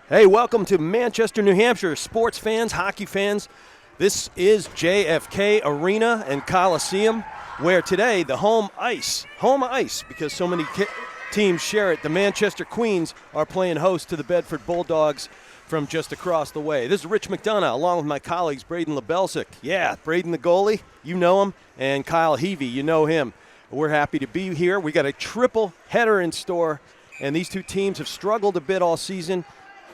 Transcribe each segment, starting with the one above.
Hey, welcome to Manchester, New Hampshire, sports fans, hockey fans. This is JFK Arena and Coliseum, where today the home ice, because so many teams share it, the Manchester Queens are playing host to the Bedford Bulldogs from just across the way. This is Rich McDonough, along with my colleagues, Braden Lebelsic. Yeah, Braden the goalie, you know him, and Kyle Heavey, you know him. We're happy to be here. We got a triple header in store, and these two teams have struggled a bit all season.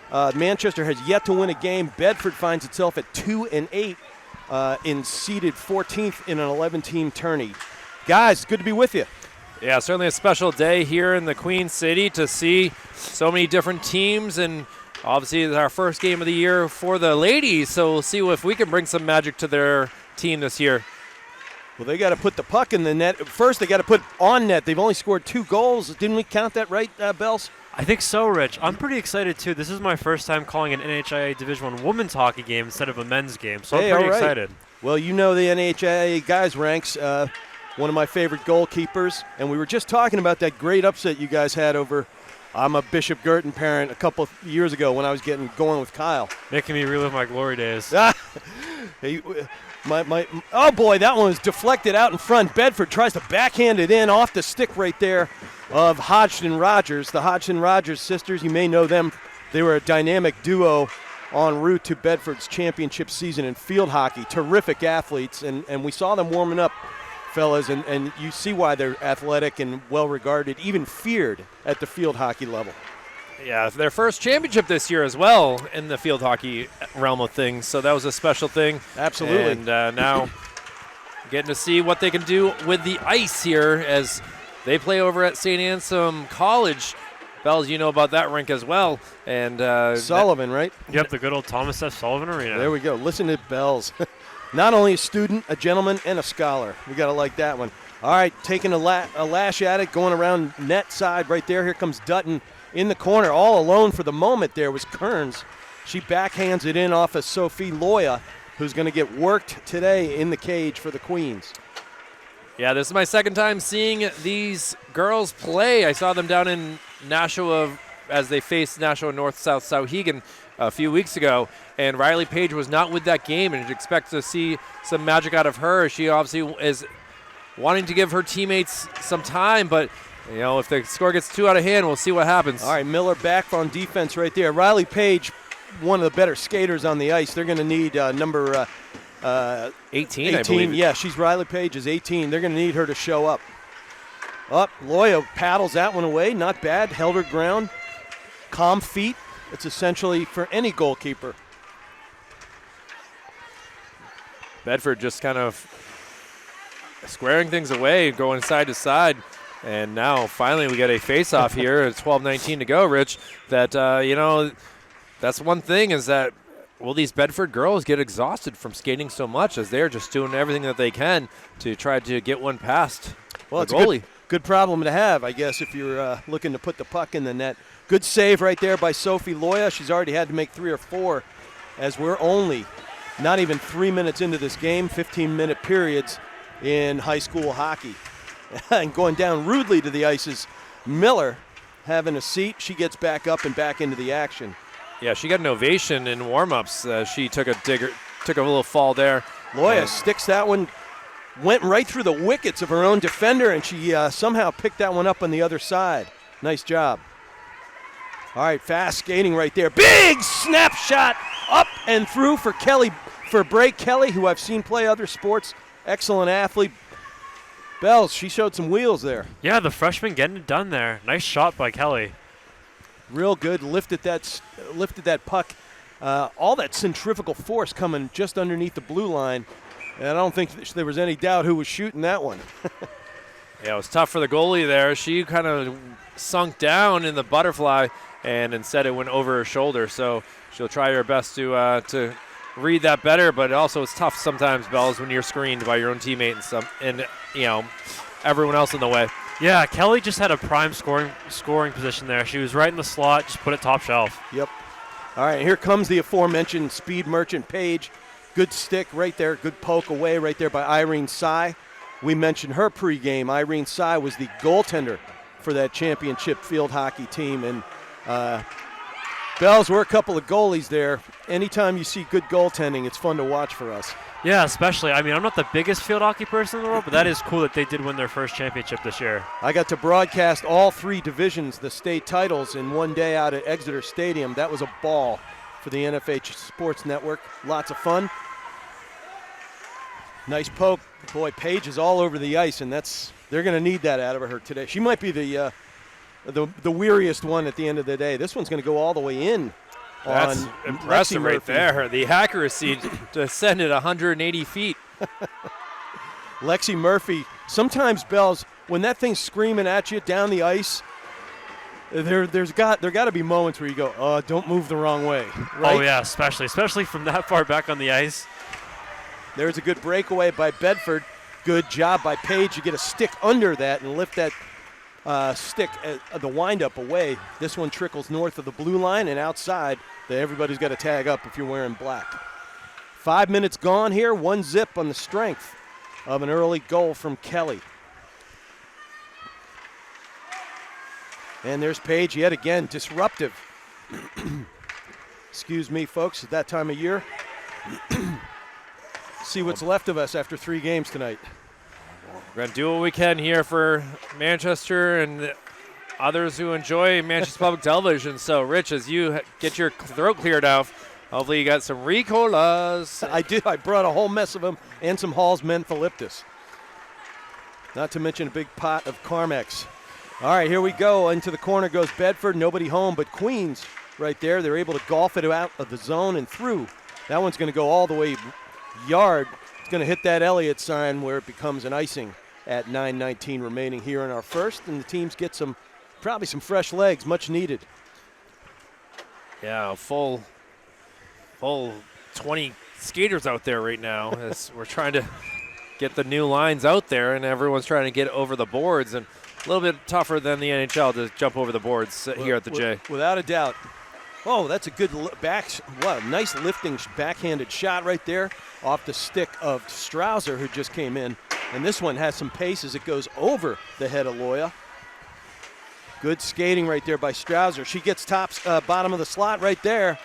Manchester has yet to win a game. Bedford finds itself at 2-8 in seeded 14th in an 11-team tourney. Guys, good to be with you. Yeah, certainly a special day here in the Queen City to see so many different teams, and obviously it's our first game of the year for the ladies, so we'll see if we can bring some magic to their team this year. Well, they got to put the puck in the net. First, they got to put on net. They've only scored 2 goals. Didn't we count that right, Bells? I think so, Rich. I'm pretty excited, too. This is my first time calling an NHIAA Division I women's hockey game instead of a men's game, so I'm pretty excited. Well, you know the NHIAA guys ranks, one of my favorite goalkeepers, and we were just talking about that great upset you guys had over I'm a Bishop Girton parent a couple of years ago when I was going with Kyle. Making me relive my glory days. Hey, oh, boy, that one was deflected out in front. Bedford tries to backhand it in off the stick right there of Hodgson Rogers. The Hodgson Rogers sisters, you may know them. They were a dynamic duo en route to Bedford's championship season in field hockey. Terrific athletes, and we saw them warming up, fellas, and you see why they're athletic and well-regarded, even feared at the field hockey level. Yeah, their first championship this year as well in the field hockey realm of things, so that was a special thing. Absolutely. And now getting to see what they can do with the ice here as they play over at St. Ansem College. Bells, you know about that rink as well. And Sullivan, right? Yep, the good old Thomas F. Sullivan Arena. There we go. Listen to Bells. Not only a student, a gentleman, and a scholar. We got to like that one. All right, taking a lash at it, going around net side right there. Here comes Dutton in the corner. All alone for the moment there was Kearns. She backhands it in off of Sophie Loya, who's going to get worked today in the cage for the Queens. Yeah, this is my second time seeing these girls play. I saw them down in Nashua as they faced Nashua North-South Sauhegan a few weeks ago, and Riley Page was not with that game, and you'd expect to see some magic out of her. She obviously is wanting to give her teammates some time, but you know, if the score gets too out of hand, we'll see what happens. All right, Miller back on defense right there. Riley Page, one of the better skaters on the ice. They're going to need number 18, I believe. Yeah, she's Riley Page is 18. They're going to need her to show up. Loya paddles that one away. Not bad. Held her ground. Calm feet. It's essentially for any goalkeeper. Bedford just kind of squaring things away, going side to side. And now finally we get a face-off here. It's 12:19 to go, Rich. That, that's one thing is that will these Bedford girls get exhausted from skating so much as they're just doing everything that they can to try to get one past the goalie? Good problem to have, I guess, if you're looking to put the puck in the net. Good save right there by Sophie Loya. She's already had to make 3 or 4 as we're only not even 3 minutes into this game, 15-minute periods in high school hockey. And going down rudely to the ice is Miller having a seat. She gets back up and back into the action. Yeah, she got an ovation in warm-ups. She took a little fall there. Loya sticks that one, went right through the wickets of her own defender, and she somehow picked that one up on the other side. Nice job. All right, fast skating right there. Big snapshot up and through for Kelly, for Bray Kelly, who I've seen play other sports. Excellent athlete. Bells, she showed some wheels there. Yeah, the freshman getting it done there. Nice shot by Kelly. Real good. Lifted that puck. All that centrifugal force coming just underneath the blue line. And I don't think there was any doubt who was shooting that one. Yeah, it was tough for the goalie there. She kind of sunk down in the butterfly, and instead it went over her shoulder. So she'll try her best to read that better. But also it's tough sometimes, Bells, when you're screened by your own teammate and everyone else in the way. Yeah, Kelly just had a prime scoring position there. She was right in the slot, just put it top shelf. Yep. All right, here comes the aforementioned speed merchant Paige. Good stick right there, good poke away right there by Irene Sy. We mentioned her pregame. Irene Sy was the goaltender for that championship field hockey team. And Bells, we're a couple of goalies there. Anytime you see good goaltending, it's fun to watch for us. Yeah, especially. I mean, I'm not the biggest field hockey person in the world, but that is cool that they did win their first championship this year. I got to broadcast all 3 divisions, the state titles, in one day out at Exeter Stadium. That was a ball for the NFH Sports Network. Lots of fun. Nice poke. Boy, Paige is all over the ice, and they're going to need that out of her today. She might be the weariest one at the end of the day. This one's going to go all the way in. That's impressive right there. The accuracy to send it 180 feet. Lexi Murphy. Sometimes, Bells, when that thing's screaming at you down the ice, there got to be moments where you go, don't move the wrong way. Right? Oh, yeah, especially from that far back on the ice. There's a good breakaway by Bedford. Good job by Paige to get a stick under that and lift that stick, the windup away. This one trickles north of the blue line and outside. Everybody's got to tag up if you're wearing black. 5 minutes gone here, 1-0 on the strength of an early goal from Kelly. And there's Paige yet again, disruptive. Excuse me, folks, at that time of year. See what's left of us after 3 games tonight. We're going to do what we can here for Manchester and others who enjoy Manchester Public Television. So, Rich, as you get your throat cleared out, hopefully you got some Ricolas. I did. I brought a whole mess of them and some Hall's Mentholyptus. Not to mention a big pot of Carmex. All right, here we go. Into the corner goes Bedford. Nobody home but Queens right there. They're able to golf it out of the zone and through. That one's going to go all the way yard. It's going to hit that Elliott sign where it becomes an icing at 9:19 remaining here in our first. And the teams get probably some fresh legs, much needed. Yeah, full 20 skaters out there right now as we're trying to get the new lines out there, and everyone's trying to get over the boards, and a little bit tougher than the NHL to jump over the boards here at the J. Without a doubt. Oh, that's a good nice lifting backhanded shot right there off the stick of Strouser, who just came in. And this one has some pace as it goes over the head of Loya. Good skating right there by Strouser. She gets bottom of the slot right there.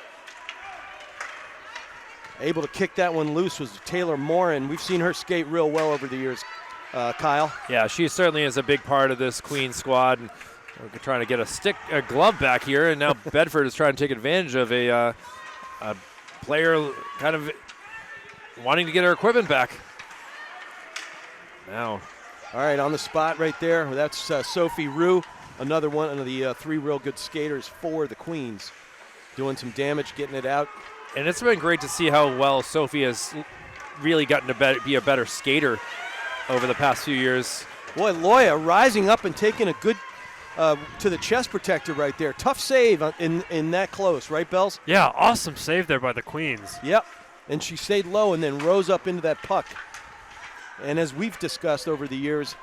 Able to kick that one loose was Taylor Morin. We've seen her skate real well over the years, Kyle. Yeah, she certainly is a big part of this Queen squad. And we're trying to get a glove back here, and now Bedford is trying to take advantage of a player kind of wanting to get her equipment back. Now. All right, on the spot right there. That's Sophie Rue, another one of the 3 real good skaters for the Queens. Doing some damage, getting it out. And it's been great to see how well Sophie has really gotten to be a better skater over the past few years. Boy, Loya rising up and taking a good to the chest protector right there. Tough save in that close, right, Bells? Yeah, awesome save there by the Queens. Yep, and she stayed low and then rose up into that puck. And as we've discussed over the years,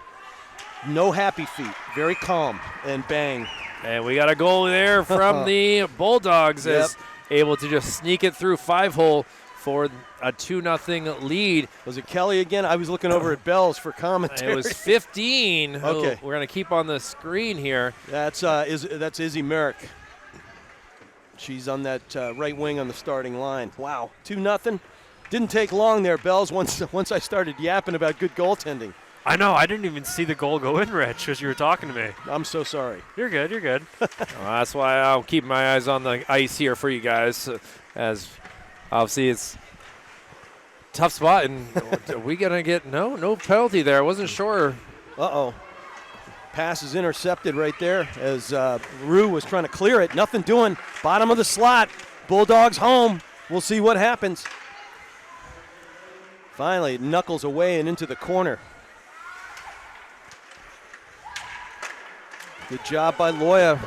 no happy feet, very calm, and bang. And we got a goal there from the Bulldogs as able to just sneak it through 5-hole for a 2-0 lead. Was it Kelly again? I was looking over at Bells for commentary. It was 15. Okay. We're going to keep on the screen here. That's Izzy Merrick. She's on that right wing on the starting line. Wow, 2-0. Didn't take long there, Bells, once I started yapping about good goaltending. I know. I didn't even see the goal go in, Rich, because you were talking to me. I'm so sorry. You're good. You're good. Well, that's why I'll keep my eyes on the ice here for you guys, as obviously it's a tough spot. And are we going to get no penalty there? I wasn't sure. Uh-oh. Pass is intercepted right there as Rue was trying to clear it. Nothing doing. Bottom of the slot. Bulldogs home. We'll see what happens. Finally, it knuckles away and into the corner. Good job by Loya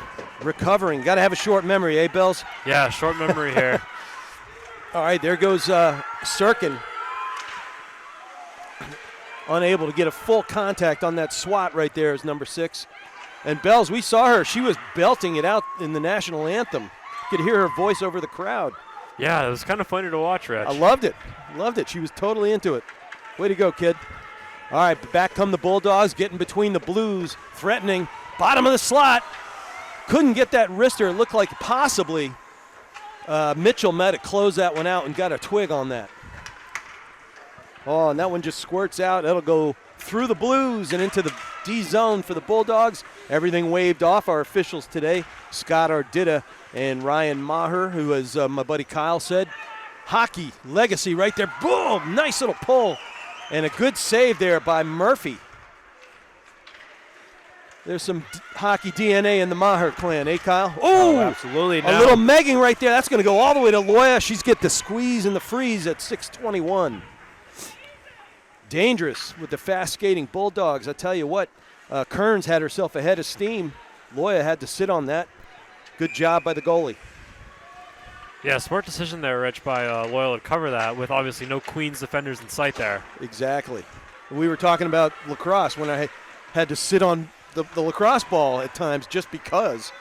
recovering. Got to have a short memory, eh, Bells? Yeah, short memory here. All right, there goes Sirkin. Unable to get a full contact on that swat right there is number 6. And Bells, we saw her. She was belting it out in the national anthem. You could hear her voice over the crowd. Yeah, it was kind of funny to watch, Rich. I loved it. Loved it. She was totally into it. Way to go, kid. All right, back come the Bulldogs, getting between the Blues, threatening. Bottom of the slot. Couldn't get that wrister. It looked like possibly Mitchell met it, closed that one out, and got a twig on that. Oh, and that one just squirts out. That'll go through the Blues and into the D zone for the Bulldogs. Everything waved off our officials today. Scott Ardita and Ryan Maher, who, as my buddy Kyle said, hockey legacy right there. Boom! Nice little pull. And a good save there by Murphy. There's some hockey DNA in the Maher clan, eh, Kyle? Oh, absolutely. A little megging right there. That's going to go all the way to Loya. She's get the squeeze and the freeze at 6:21. Dangerous with the fast skating Bulldogs. I tell you what, Kearns had herself ahead of steam. Loya had to sit on that. Good job by the goalie. Yeah, smart decision there, Rich, by Loyal to cover that with obviously no Queens defenders in sight there. Exactly. We were talking about lacrosse when I had to sit on the lacrosse ball at times just because.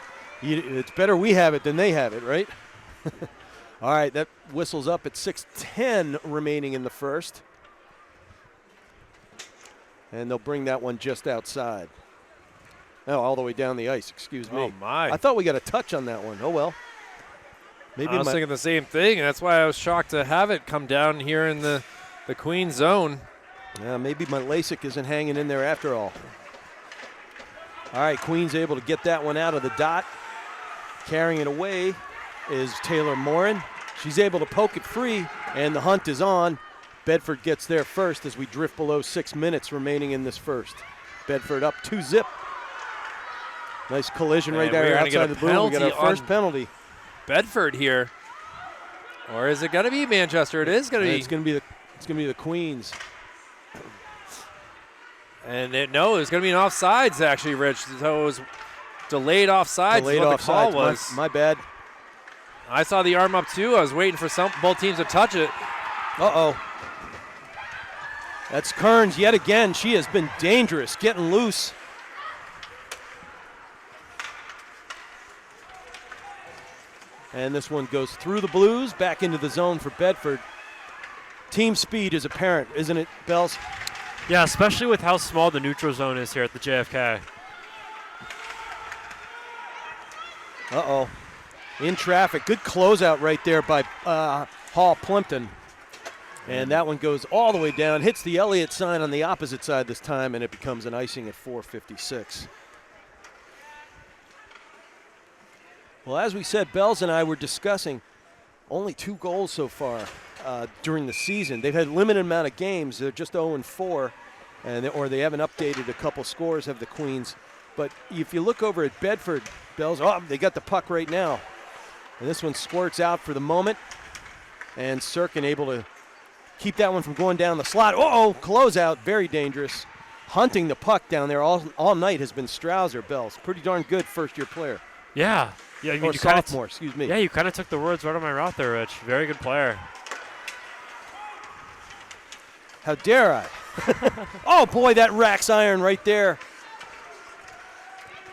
It's better we have it than they have it, right? All right, that whistles up at 6:10 remaining in the first. And they'll bring that one just outside. Oh, all the way down the ice, excuse me. Oh, my. I thought we got a touch on that one. Oh, well. Maybe I was thinking the same thing, and that's why I was shocked to have it come down here in the Queen zone. Yeah, maybe my LASIK isn't hanging in there after all. All right, Queen's able to get that one out of the dot. Carrying it away is Taylor Morin. She's able to poke it free, and the hunt is on. Bedford gets there first as we drift below 6 minutes remaining in this first. Bedford up 2-0. Nice collision right there outside the blue. We got our first penalty. Bedford here. Or is it going to be Manchester? It is going to be. It's going to be the Queens. And it was going to be an offsides, actually, Rich. So it was delayed offsides. Delayed what offsides. the call was. My bad. I saw the arm up, too. I was waiting for both teams to touch it. Uh-oh. That's Kearns yet again. She has been dangerous, getting loose. And this one goes through the Blues, back into the zone for Bedford. Team speed is apparent, isn't it, Bells? Yeah, especially with how small the neutral zone is here at the JFK. Uh-oh. In traffic. Good closeout right there by Hall Plimpton. And that one goes all the way down, hits the Elliott sign on the opposite side this time, and it becomes an icing at 4:56. Well, as we said, Bells and I were discussing only 2 goals so far during the season. They've had a limited amount of games. They're just 0-4, or they haven't updated a couple scores of the Queens. But if you look over at Bedford, Bells, they got the puck right now. And this one squirts out for the moment. And Sirkin able to keep that one from going down the slot. Uh-oh, closeout, very dangerous. hunting the puck down there all night has been Strouser, Bells. Pretty darn good first-year player. Yeah. Yeah, I mean, or sophomore, excuse me. Yeah, you kind of took the words right on my mouth there, Rich. Very good player. How dare I? Oh, boy, that racks iron right there.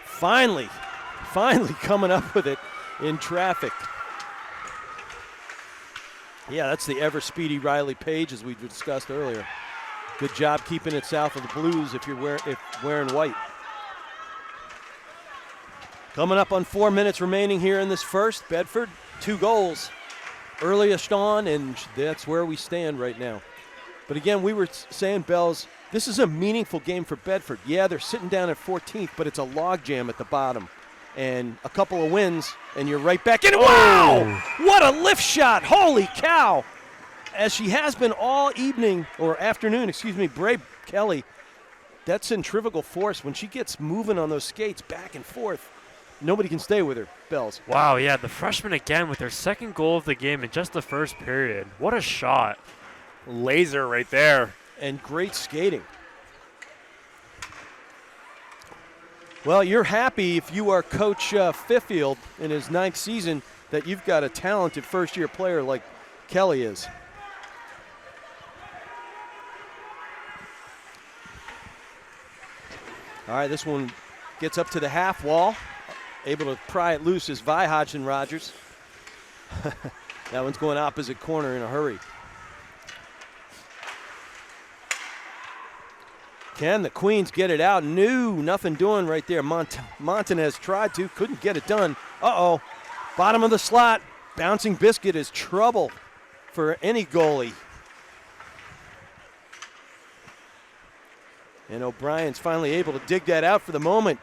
Finally coming up with it in traffic. Yeah, that's the ever-speedy Riley Page, as we discussed earlier. Good job keeping it south of the Blues if you're wearing white. Coming up on 4 minutes remaining here in this first. Bedford, 2 goals earliest on, and that's where we stand right now. But again, we were saying, Bells, this is a meaningful game for Bedford. Yeah, they're sitting down at 14th, but it's a logjam at the bottom. And a couple of wins, and you're right back in. Oh. Wow! What a lift shot! Holy cow! As she has been all evening, or afternoon, Bray Kelly, that centrifugal force, when she gets moving on those skates back and forth, nobody can stay with her, Bells. Wow, yeah, the freshman again with their second goal of the game in just the first period. What a shot. Laser right there. And great skating. Well, you're happy if you are Coach Fiffield in his 9th season that you've got a talented first-year player like Kelly is. All right, this one gets up to the half wall. Able to pry it loose is Vi Hodgson-Rogers. That one's going opposite corner in a hurry. Can the Queens get it out? No, nothing doing right there. Montanez tried to, couldn't get it done. Uh-oh, bottom of the slot. Bouncing biscuit is trouble for any goalie. And O'Brien's finally able to dig that out for the moment.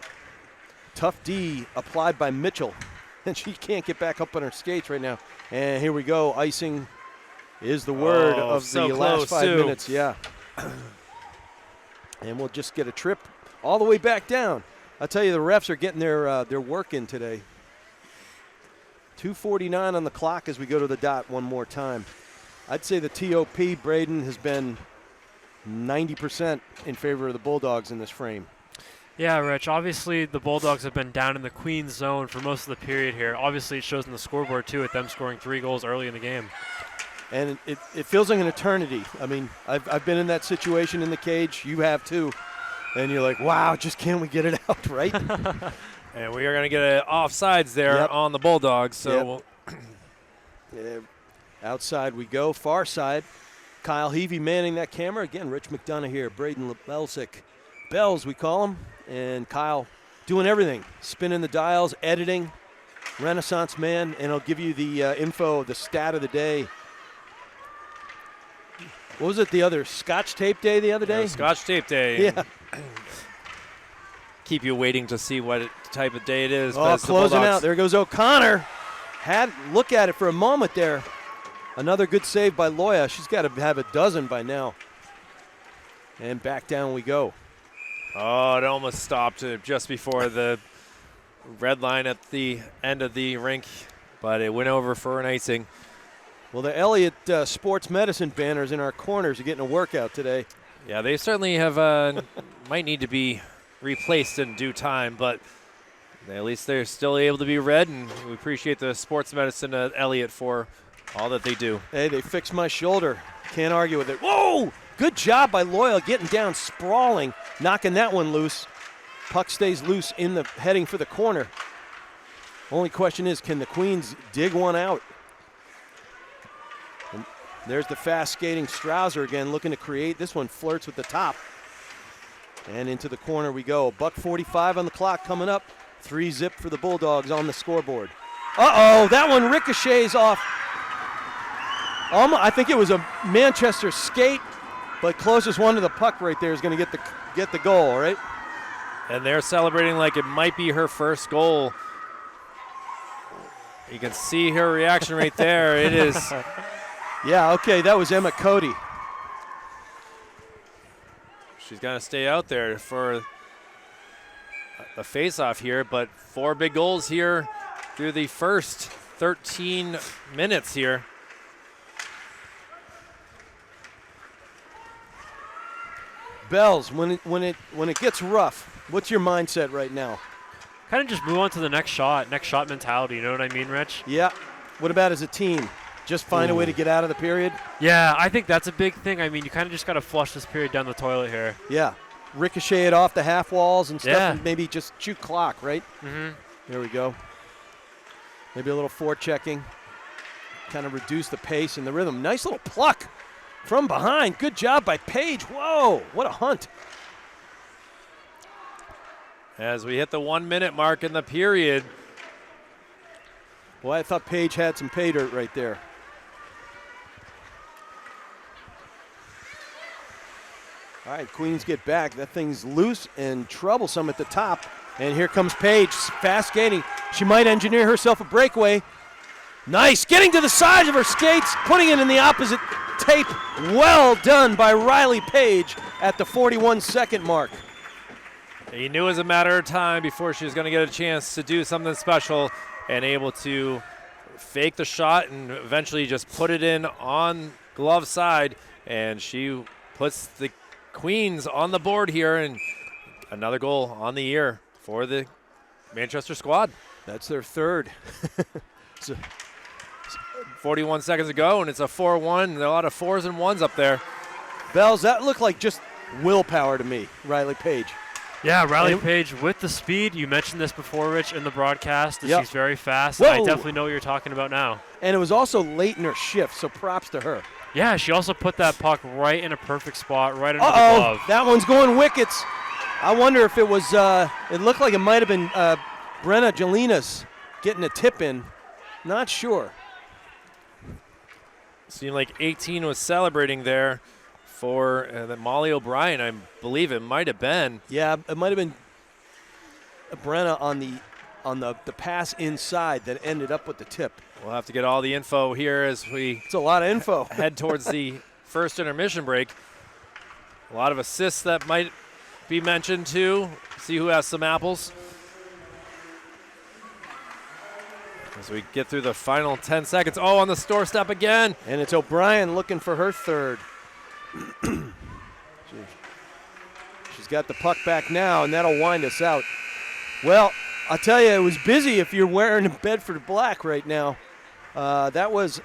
Tough D applied by Mitchell. And she can't get back up on her skates right now. And here we go. Icing is the word of so the close, last 5 minutes. Yeah. And we'll just get a trip all the way back down. I'll tell you, the refs are getting their work in today. 2:49 on the clock as we go to the dot one more time. I'd say the TOP, Braden, has been 90% in favor of the Bulldogs in this frame. Yeah, Rich, obviously the Bulldogs have been down in the Queens zone for most of the period here. Obviously it shows in the scoreboard, too, with them scoring 3 goals early in the game. And it feels like an eternity. I mean, I've been in that situation in the cage. You have, too. And you're like, wow, just can't we get it out, right? And we are going to get an offsides there on the Bulldogs. So outside we go, far side. Kyle Heavey manning that camera. Again, Rich McDonough here, Braden Belsick. Bells, we call him. And Kyle doing everything, spinning the dials, editing, Renaissance man, and he'll give you the info, the stat of the day. What was it, the other Scotch tape day the other day? Yeah, Scotch tape day. Yeah. Keep you waiting to see what type of day it is. Oh, closing out. There goes O'Connor. Had look at it for a moment there. Another good save by Loya. She's got to have a dozen by now. And back down we go. Oh, it almost stopped just before the red line at the end of the rink, but it went over for an icing. Well, the Elliott Sports Medicine banners in our corners are getting a workout today. Yeah, they certainly have might need to be replaced in due time, but at least they're still able to be read, and we appreciate the Sports Medicine at Elliott for all that they do. Hey, they fixed my shoulder. Can't argue with it. Whoa! Good job by Loyal getting down, sprawling, knocking that one loose. Puck stays loose heading for the corner. Only question is, can the Queens dig one out? And there's the fast skating Strouser again, looking to create. This one flirts with the top. And into the corner we go. $1:45 on the clock coming up. 3-zip for the Bulldogs on the scoreboard. Uh-oh, that one ricochets off. I think it was a Manchester skate, but closest one to the puck right there is going to get the goal, right? And they're celebrating like it might be her first goal. You can see her reaction right there. It is. Yeah, okay, that was Emma Cody. She's going to stay out there for the face-off here, but 4 big goals here through the first 13 minutes here. Bells, when it gets rough, what's your mindset right now? Kind of just move on to the next shot mentality. You know what I mean, Rich? Yeah. What about as a team? Just find a way to get out of the period? Yeah, I think that's a big thing. I mean, you kind of just got to flush this period down the toilet here. Yeah. Ricochet it off the half walls and stuff, Yeah. and maybe just shoot clock, right? Mm-hmm. There we go. Maybe a little forechecking. Kind of reduce the pace and the rhythm. Nice little pluck from behind. Good job by Paige. Whoa, what a hunt. As we hit the 1 minute mark in the period. Well, I thought Paige had some pay dirt right there. All right, Queens get back. That thing's loose and troublesome at the top. And here comes Paige, fast skating. She might engineer herself a breakaway. Nice, getting to the sides of her skates, putting it in the opposite tape. Well done by Riley Paige at the 41-second mark. He knew it was a matter of time before she was going to get a chance to do something special and able to fake the shot and eventually just put it in on glove side. And she puts the Queens on the board here, and another goal on the year for the Manchester squad. That's their third. 41 seconds ago, and it's a 4-1. There are a lot of 4s and 1s up there. Bells, that looked like just willpower to me, Riley Paige. Yeah, Riley Paige with the speed. You mentioned this before, Rich, in the broadcast. That Yep. She's very fast. Whoa. I definitely know what you're talking about now. And it was also late in her shift, so props to her. Yeah, she also put that puck right in a perfect spot, right under the glove. That one's going wickets. I wonder if it was, it looked like it might have been Brenna Jelinas getting a tip in. Not sure. Seemed like 18 was celebrating there for Molly O'Brien, I believe it might have been. Yeah, it might have been Brenna on the pass inside that ended up with the tip. We'll have to get all the info here as we It's a lot of info. head towards the first intermission break. A lot of assists that might be mentioned too. See who has some apples. As we get through the final 10 seconds. Oh, on the store step again. And it's O'Brien looking for her third. She's got the puck back now, and that'll wind us out. Well, I'll tell you, it was busy if you're wearing a Bedford black right now. That was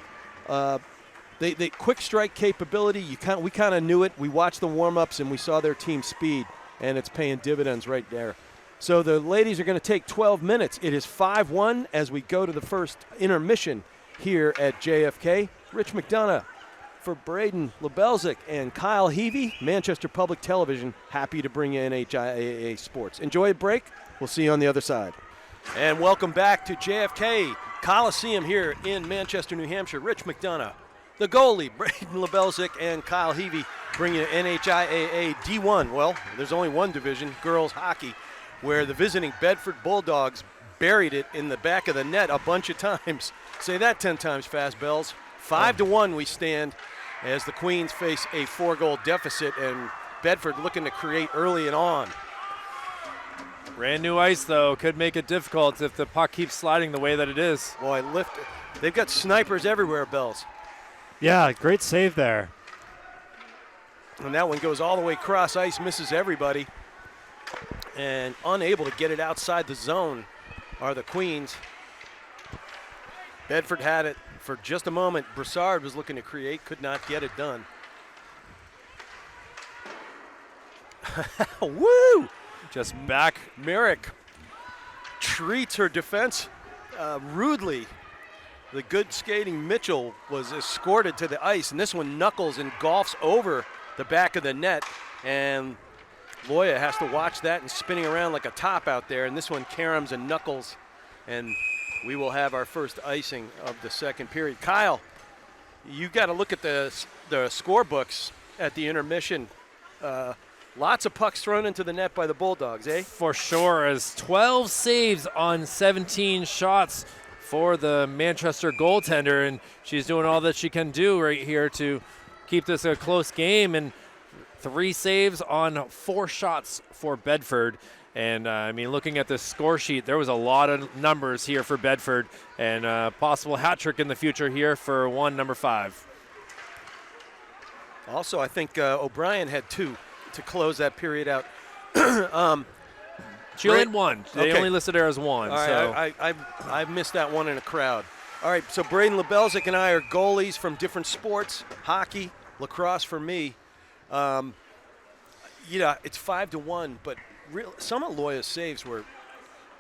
the quick strike capability. We kind of knew it. We watched the warm-ups, and we saw their team speed, and it's paying dividends right there. So the ladies are going to take 12 minutes. It is 5-1 as we go to the first intermission here at JFK. Rich McDonough for Braden Lebelzik and Kyle Heavey, Manchester Public Television, happy to bring you NHIAA Sports. Enjoy a break. We'll see you on the other side. And welcome back to JFK Coliseum here in Manchester, New Hampshire. Rich McDonough, the goalie, Braden Lebelzik, and Kyle Heavey bring you NHIAA D1. Well, there's only one division, girls hockey, where the visiting Bedford Bulldogs buried it in the back of the net a bunch of times. Say that 10 times fast, Bells. 5-1 we stand as the Queens face a 4-goal deficit, and Bedford looking to create early and on. Brand new ice, though, could make it difficult if the puck keeps sliding the way that it is. Boy, they've got snipers everywhere, Bells. Yeah, great save there. And that one goes all the way cross ice, misses everybody. And unable to get it outside the zone are the Queens. Bedford had it for just a moment. Broussard was looking to create, could not get it done. Woo! Just back. Merrick treats her defense rudely. The good skating Mitchell was escorted to the ice, and this one knuckles and golfs over the back of the net. And Loya has to watch that and spinning around like a top out there. And this one caroms and knuckles. And we will have our first icing of the second period. Kyle, you got to look at the scorebooks at the intermission. Lots of pucks thrown into the net by the Bulldogs, eh? For sure, as 12 saves on 17 shots for the Manchester goaltender, and she's doing all that she can do right here to keep this a close game, and 3 saves on 4 shots for Bedford. And, looking at the score sheet, there was a lot of numbers here for Bedford, and possible hat trick in the future here for number 5. Also, I think O'Brien had 2. to close that period out. She only had one. They only listed her as one. All right, so. I missed that one in a crowd. All right, so Braden Lebelzik and I are goalies from different sports, hockey, lacrosse for me. It's 5-1, but some of Loya's saves were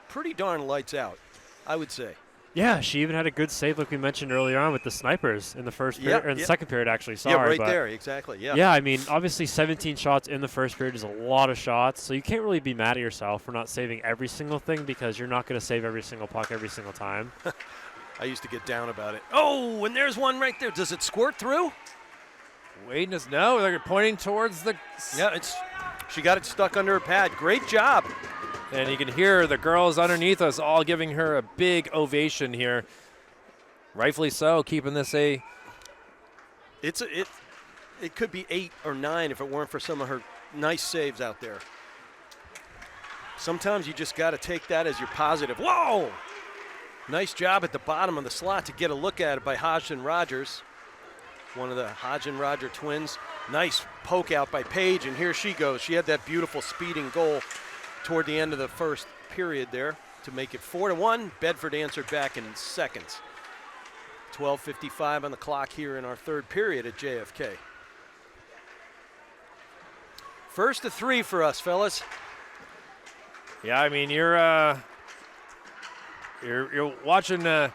pretty darn lights out, I would say. Yeah, she even had a good save like we mentioned earlier on with the snipers in the first period, or in the second period actually, sorry. Yeah, right there, exactly, yeah. Yeah, I mean, obviously 17 shots in the first period is a lot of shots, so you can't really be mad at yourself for not saving every single thing because you're not going to save every single puck every single time. I used to get down about it. Oh, and there's one right there. Does it squirt through? Waiting is no. They're pointing towards the. Yeah, she got it stuck under her pad. Great job. And you can hear the girls underneath us all giving her a big ovation here. Rightfully so, keeping this a. It could be 8 or 9 if it weren't for some of her nice saves out there. Sometimes you just got to take that as your positive. Whoa! Nice job at the bottom of the slot to get a look at it by Hodgson Rogers, one of the Hodgson Roger twins. Nice poke out by Paige, and here she goes. She had that beautiful speeding goal toward the end of the first period there to make it 4-1. Bedford answered back in seconds. 12:55 on the clock here in our third period at JFK. First to 3 for us, fellas. Yeah, I mean, you're watching a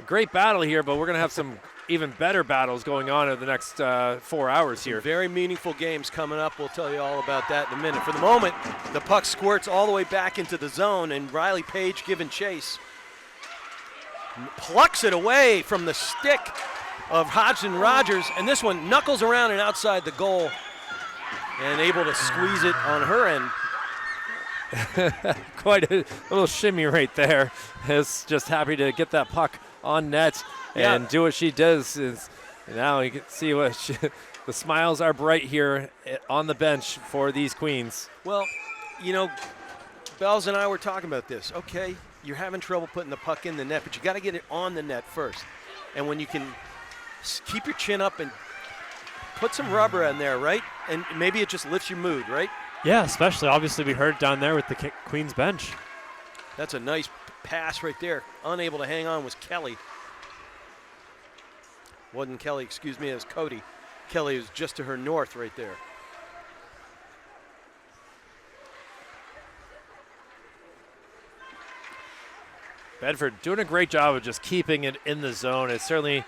great battle here, but we're going to have some even better battles going on in the next 4 hours here. Very meaningful games coming up. We'll tell you all about that in a minute. For the moment, the puck squirts all the way back into the zone, and Riley Page giving chase. Plucks it away from the stick of Hodgson Rogers, and this one knuckles around and outside the goal and able to squeeze it on her end. Quite a little shimmy right there. Is just happy to get that puck on net and do what she does. Now you can see what the smiles are bright here on the bench for these queens. Well, Bells and I were talking about this. Okay, you're having trouble putting the puck in the net, but you got to get it on the net first. And when you can keep your chin up and put some rubber in there, right? And maybe it just lifts your mood, right? Yeah, especially. Obviously, we heard down there with the Queen's bench. That's a nice pass right there. Unable to hang on was Kelly. Wasn't Kelly, excuse me, it was Cody. Kelly was just to her north right there. Bedford doing a great job of just keeping it in the zone. It certainly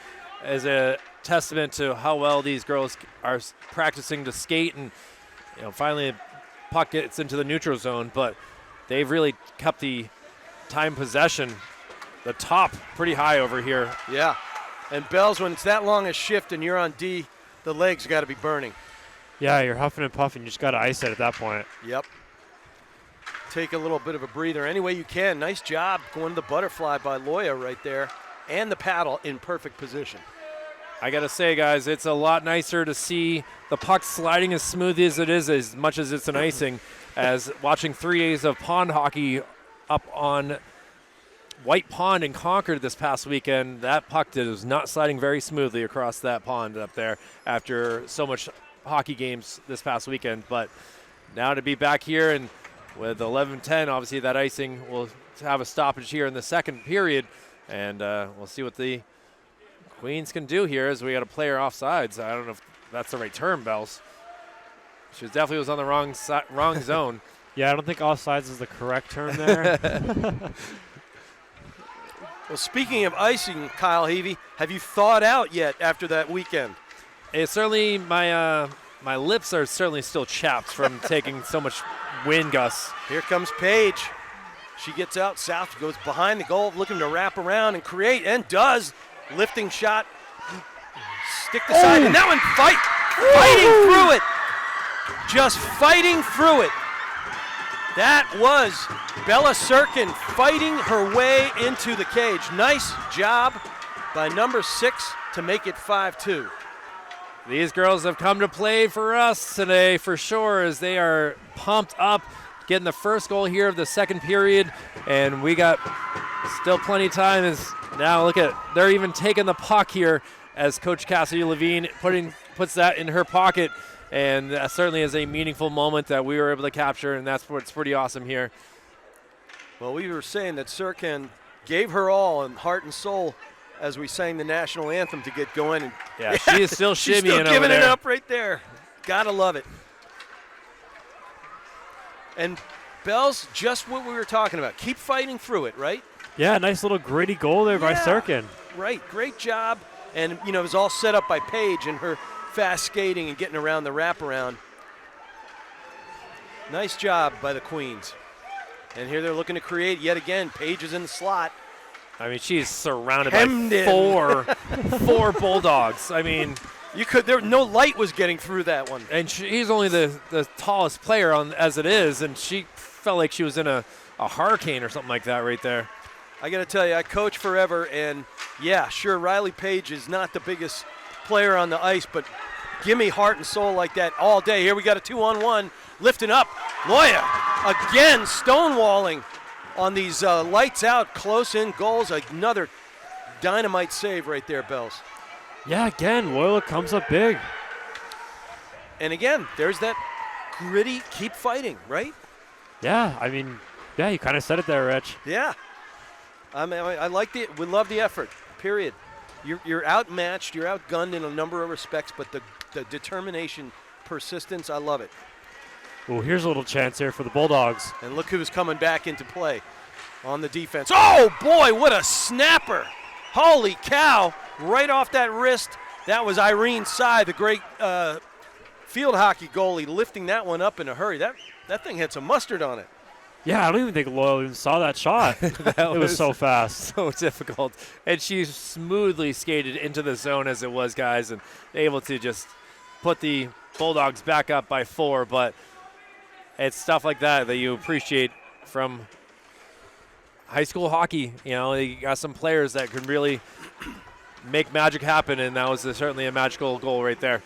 is a testament to how well these girls are practicing to skate, and finally the puck gets into the neutral zone, but they've really kept the time possession, the top, pretty high over here. Yeah, and Bells, when it's that long a shift and you're on D, the legs got to be burning. Yeah, you're huffing and puffing. You just got to ice it at that point. Yep. Take a little bit of a breather any way you can. Nice job going to the butterfly by Loya right there, and the paddle in perfect position. I got to say, guys, it's a lot nicer to see the puck sliding as smooth as it is, as much as it's an icing, as watching 3As of pond hockey up on White Pond in Concord this past weekend. That puck was not sliding very smoothly across that pond up there after so much hockey games this past weekend. But now to be back here and with 11-10, obviously that icing will have a stoppage here in the second period, and we'll see what the Queens can do here as we got a player offsides. I don't know if that's the right term, Bells. She definitely was on the wrong zone. Yeah, I don't think offsides is the correct term there. Well, speaking of icing, Kyle Heavey, have you thawed out yet after that weekend? It's certainly my lips are certainly still chapped from taking so much wind gusts. Here comes Paige. She gets out south, goes behind the goal, looking to wrap around and create, and does. Lifting shot, stick to side, and that one fighting through it. Just fighting through it. That was Bella Sirkin fighting her way into the cage. Nice job by number 6 to make it 5-2. These girls have come to play for us today for sure, as they are pumped up, getting the first goal here of the second period, and we got still plenty of time. Now look at, they're even taking the puck here as Coach Cassidy Levine puts that in her pocket, And that certainly is a meaningful moment that we were able to capture, and that's what's pretty awesome here. Well, we were saying that Sirkan gave her all and heart and soul as we sang the national anthem to get going. And yeah, she is still she's shimmying still over giving it there. up right there. Gotta love it. And Bells, just what we were talking about. Keep fighting through it, right? Yeah, nice little gritty goal there by Sirkan. Right, great job. And, you know, it was all set up by Paige and her fast skating and getting around the wraparound. Nice job by the Queens. And here they're looking to create yet again. Paige is in the slot. I mean, she's surrounded Hemmed by in. four Bulldogs. I mean, No light was getting through that one. and she's only the tallest player as it is, and she felt like she was in a hurricane or something like that right there. I got to tell you, I coach forever, and yeah, sure, Riley Page is not the biggest player on the ice, but give me heart and soul like that all day. Here we got a 2-on-1, lifting up. Loya again stonewalling on these lights out, close in goals. Another dynamite save right there, Bells. Yeah, again, Loyola comes up big. And again, there's that gritty, keep fighting, right? Yeah, I mean, yeah, you kind of said it there, Rich. Yeah. I mean, I like we love the effort, period. You're outmatched, you're outgunned in a number of respects, but the determination, persistence, I love it. Oh, here's a little chance here for the Bulldogs. And look who's coming back into play on the defense. Oh, boy, what a snapper. Holy cow, right off that wrist. That was Irene Sy, the great field hockey goalie, lifting that one up in a hurry. That thing had some mustard on it. Yeah, I don't even think Loyola even saw that shot. It was so fast. So difficult. And she smoothly skated into the zone as it was, guys, and able to just put the Bulldogs back up by 4. But it's stuff like that you appreciate from high school hockey. You know, you got some players that can really make magic happen, and that was certainly a magical goal right there.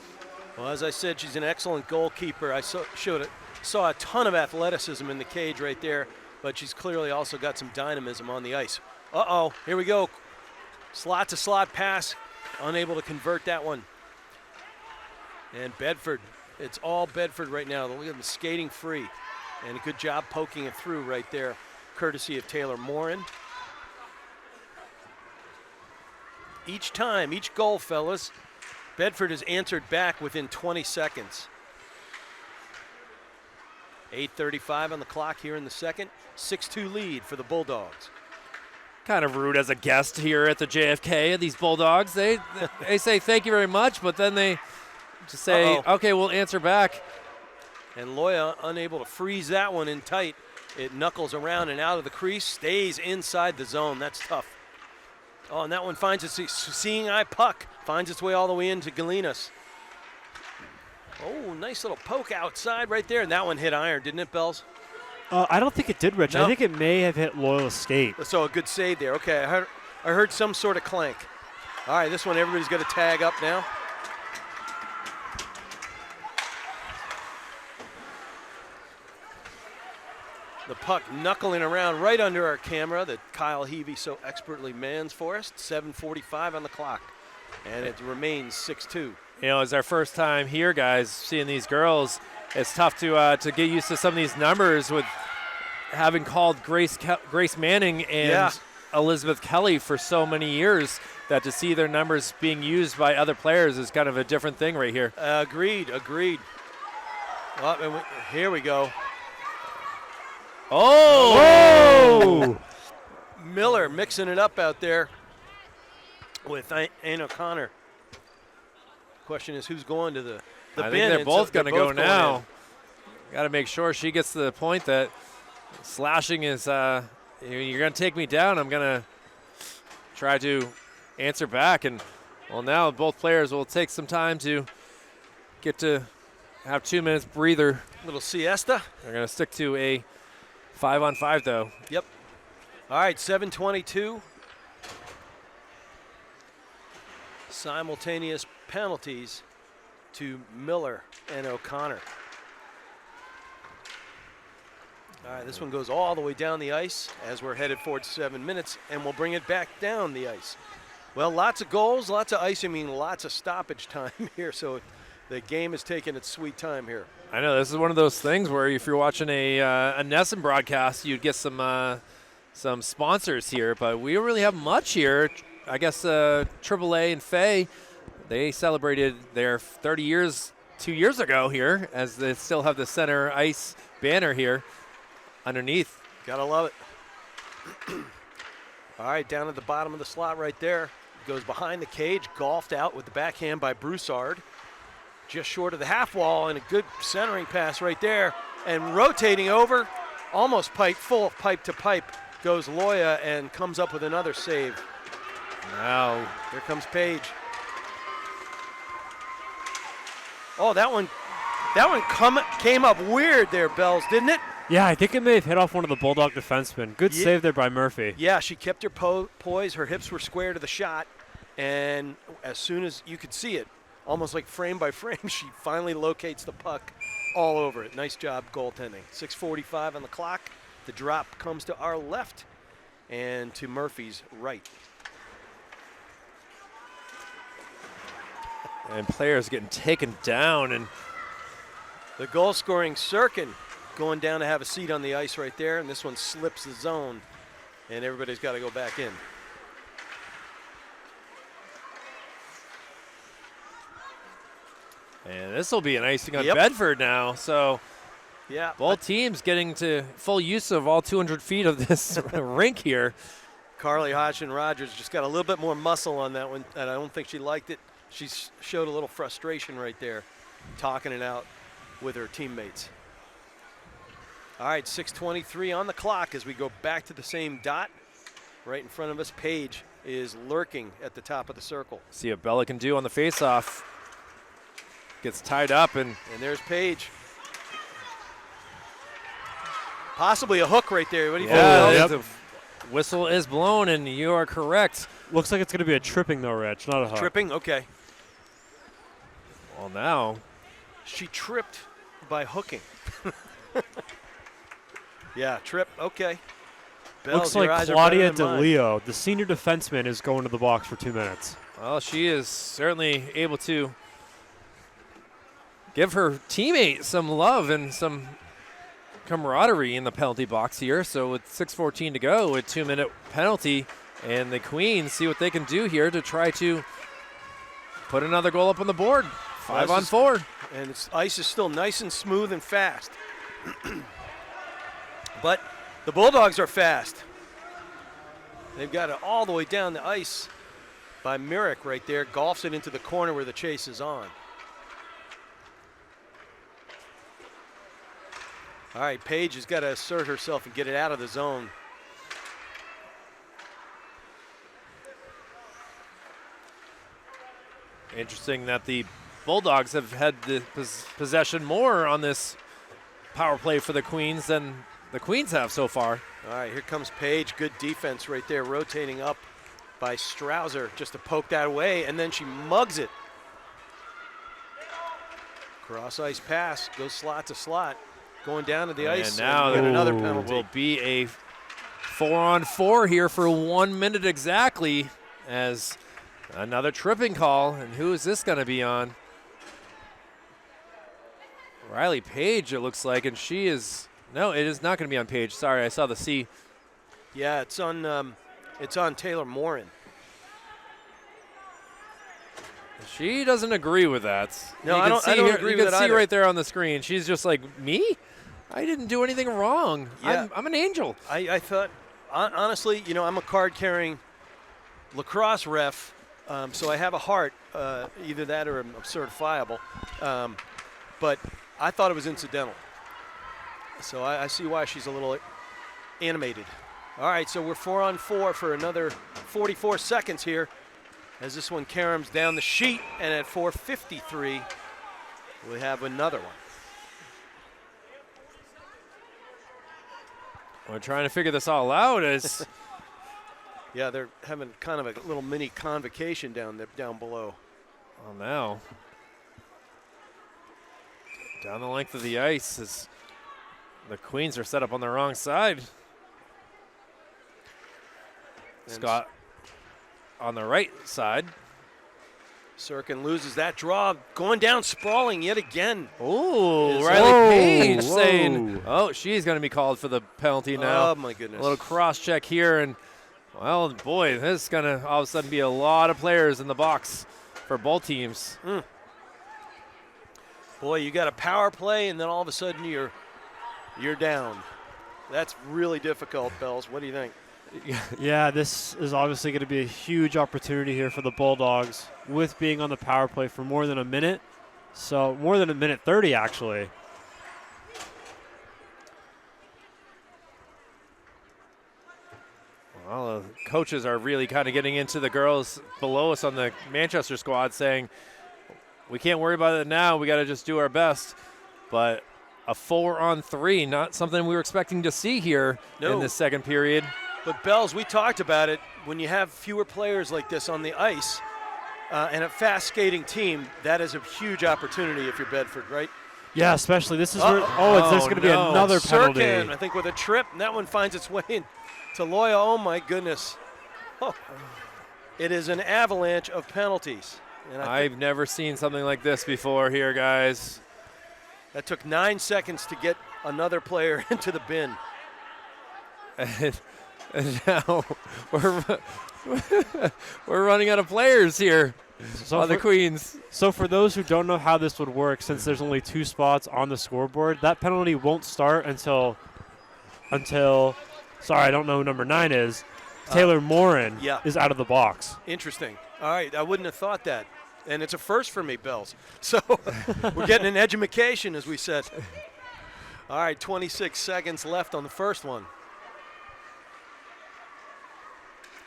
Well, as I said, she's an excellent goalkeeper. I saw a ton of athleticism in the cage right there, but she's clearly also got some dynamism on the ice. Uh-oh, here we go. Slot-to-slot pass, unable to convert that one. And Bedford, it's all Bedford right now. Look at them skating free, and a good job poking it through right there, courtesy of Taylor Morin. Each time, each goal, fellas, Bedford has answered back within 20 seconds. 8:35 on the clock here in the second. 6-2 lead for the Bulldogs. Kind of rude as a guest here at the JFK. These Bulldogs, they say thank you very much, but then they just say, okay, we'll answer back. And Loya unable to freeze that one in tight. It knuckles around and out of the crease, stays inside the zone. That's tough. Oh, and that one finds its seeing eye puck. Finds its way all the way into Galinas. Oh, nice little poke outside right there. And that one hit iron, didn't it, Bells? I don't think it did, Rich. No? I think it may have hit Loyola's skate. So a good save there. Okay, I heard some sort of clank. All right, this one everybody's got to tag up now. The puck knuckling around right under our camera that Kyle Heavey so expertly mans for us. 7:45 on the clock, and it remains 6-2. You know, it's our first time here, guys, seeing these girls. It's tough to get used to some of these numbers with having called Grace Manning and Elizabeth Kelly for so many years, that to see their numbers being used by other players is kind of a different thing right here. Agreed. Well, and here we go. Oh! Miller mixing it up out there with Ann O'Connor. Question is, who's going to the I bin? think they're both going to go now. in. Got to make sure she gets to the point that slashing is, you're going to take me down. I'm going to try to answer back. And, well, now both players will take some time to get to have 2 minutes breather. Little siesta. They're going to stick to a 5-on-5, though. Yep. All right, 7:22. Simultaneous penalties to Miller and O'Connor. All right, this one goes all the way down the ice as we're headed for 7 minutes, and we'll bring it back down the ice. Well, lots of goals, lots of ice. I mean, lots of stoppage time here, so The game is taking its sweet time here. I know this is one of those things where if you're watching a Nesson broadcast, you'd get some sponsors here, but we don't really have much here. I guess AAA and Fay, they celebrated their 30 years 2 years ago here, as they still have the center ice banner here underneath. Gotta love it. All right, down at the bottom of the slot right there. Goes behind the cage, golfed out with the backhand by Broussard. Just short of the half wall, and a good centering pass right there. And rotating over, almost full pipe to pipe, goes Loya and comes up with another save. Now, here comes Page. Oh, that one came up weird there, Bells, didn't it? Yeah, I think it may have hit off one of the Bulldog defensemen. Good save there by Murphy. Yeah, she kept her poise. Her hips were square to the shot. And as soon as you could see it, almost like frame by frame, she finally locates the puck all over it. Nice job goaltending. 6:45 on the clock. The drop comes to our left and to Murphy's right. And players getting taken down. And the goal-scoring Sirkin going down to have a seat on the ice right there. And this one slips the zone. And everybody's got to go back in. And this will be an icing on Bedford now. So yeah, both teams getting to full use of all 200 feet of this rink here. Carly Hodgson-Rogers just got a little bit more muscle on that one, and I don't think she liked it. She showed a little frustration right there, talking it out with her teammates. All right, 6:23 on the clock as we go back to the same dot. Right in front of us, Page is lurking at the top of the circle. See what Bella can do on the faceoff. Gets tied up, and there's Page. Possibly a hook right there. What do you think? The whistle is blown, and you are correct. Looks like it's going to be a tripping, though, Rich, not a hook. Tripping? Okay. Well, now. She tripped by hooking. Yeah, trip. Okay. Bells, looks like Claudia DeLeo, the senior defenseman, is going to the box for 2 minutes. Well, she is certainly able to give her teammate some love and some camaraderie in the penalty box here. So with 6:14 to go, a 2-minute penalty, and the Queens see what they can do here to try to put another goal up on the board. 5 on 4. And ice is still nice and smooth and fast. But the Bulldogs are fast. They've got it all the way down the ice by Myrick right there. Golfs it into the corner where the chase is on. All right, Paige has got to assert herself and get it out of the zone. Interesting that the Bulldogs have had the possession more on this power play for the Queens than the Queens have so far. All right, here comes Paige. Good defense right there, rotating up by Strouser just to poke that away, and then she mugs it. Cross ice pass, goes slot to slot, going down to the ice. And now another penalty. Will be a 4-on-4 here for 1 minute exactly, as another tripping call. And who is this going to be on? Riley Page, it looks like, and she is. No, it is not going to be on Page. Sorry, I saw the C. Yeah, it's on Taylor Morin. She doesn't agree with that. No, I don't agree with that. You can see right there on the screen. She's just like, me? I didn't do anything wrong. Yeah. I'm an angel. I thought, honestly, I'm a card-carrying lacrosse ref, so I have a heart. Either that or I'm certifiable. But I thought it was incidental. So I see why she's a little animated. All right, so we're 4-on-4 for another 44 seconds here as this one caroms down the sheet, and at 4:53, we have another one. We're trying to figure this all out as yeah, they're having kind of a little mini convocation down below. Well, now down the length of the ice as the Queens are set up on the wrong side. And Scott on the right side. Sirkin loses that draw, going down sprawling yet again. Ooh, Is- Riley Whoa, Page whoa. saying, oh, she's going to be called for the penalty now. Oh, my goodness. A little cross check here, and, well, boy, this is going to all of a sudden be a lot of players in the box for both teams. Boy, you got a power play, and then all of a sudden you're down. That's really difficult, Bells. What do you think? Yeah, this is obviously going to be a huge opportunity here for the Bulldogs with being on the power play for more than a minute. So more than a minute 30, actually. Well, the coaches are really kind of getting into the girls below us on the Manchester squad, saying, we can't worry about it now. We got to just do our best. But a 4-on-3, not something we were expecting to see here in the second period. But, Bells, we talked about it. When you have fewer players like this on the ice and a fast skating team, that is a huge opportunity if you're Bedford, right? Yeah, especially this is where, there's going to be another penalty. Sirkin, I think, with a trip, and that one finds its way into Loya. Oh, my goodness. Oh. It is an avalanche of penalties. And I've never seen something like this before here, guys. That took 9 seconds to get another player into the bin. And now we're running out of players here on the Queens. So for those who don't know how this would work, since there's only 2 spots on the scoreboard, that penalty won't start until sorry, I don't know who number 9 is. Taylor Morin is out of the box. Interesting. All right, I wouldn't have thought that. And it's a first for me, Bells. So we're getting an education, as we said. All right, 26 seconds left on the first one.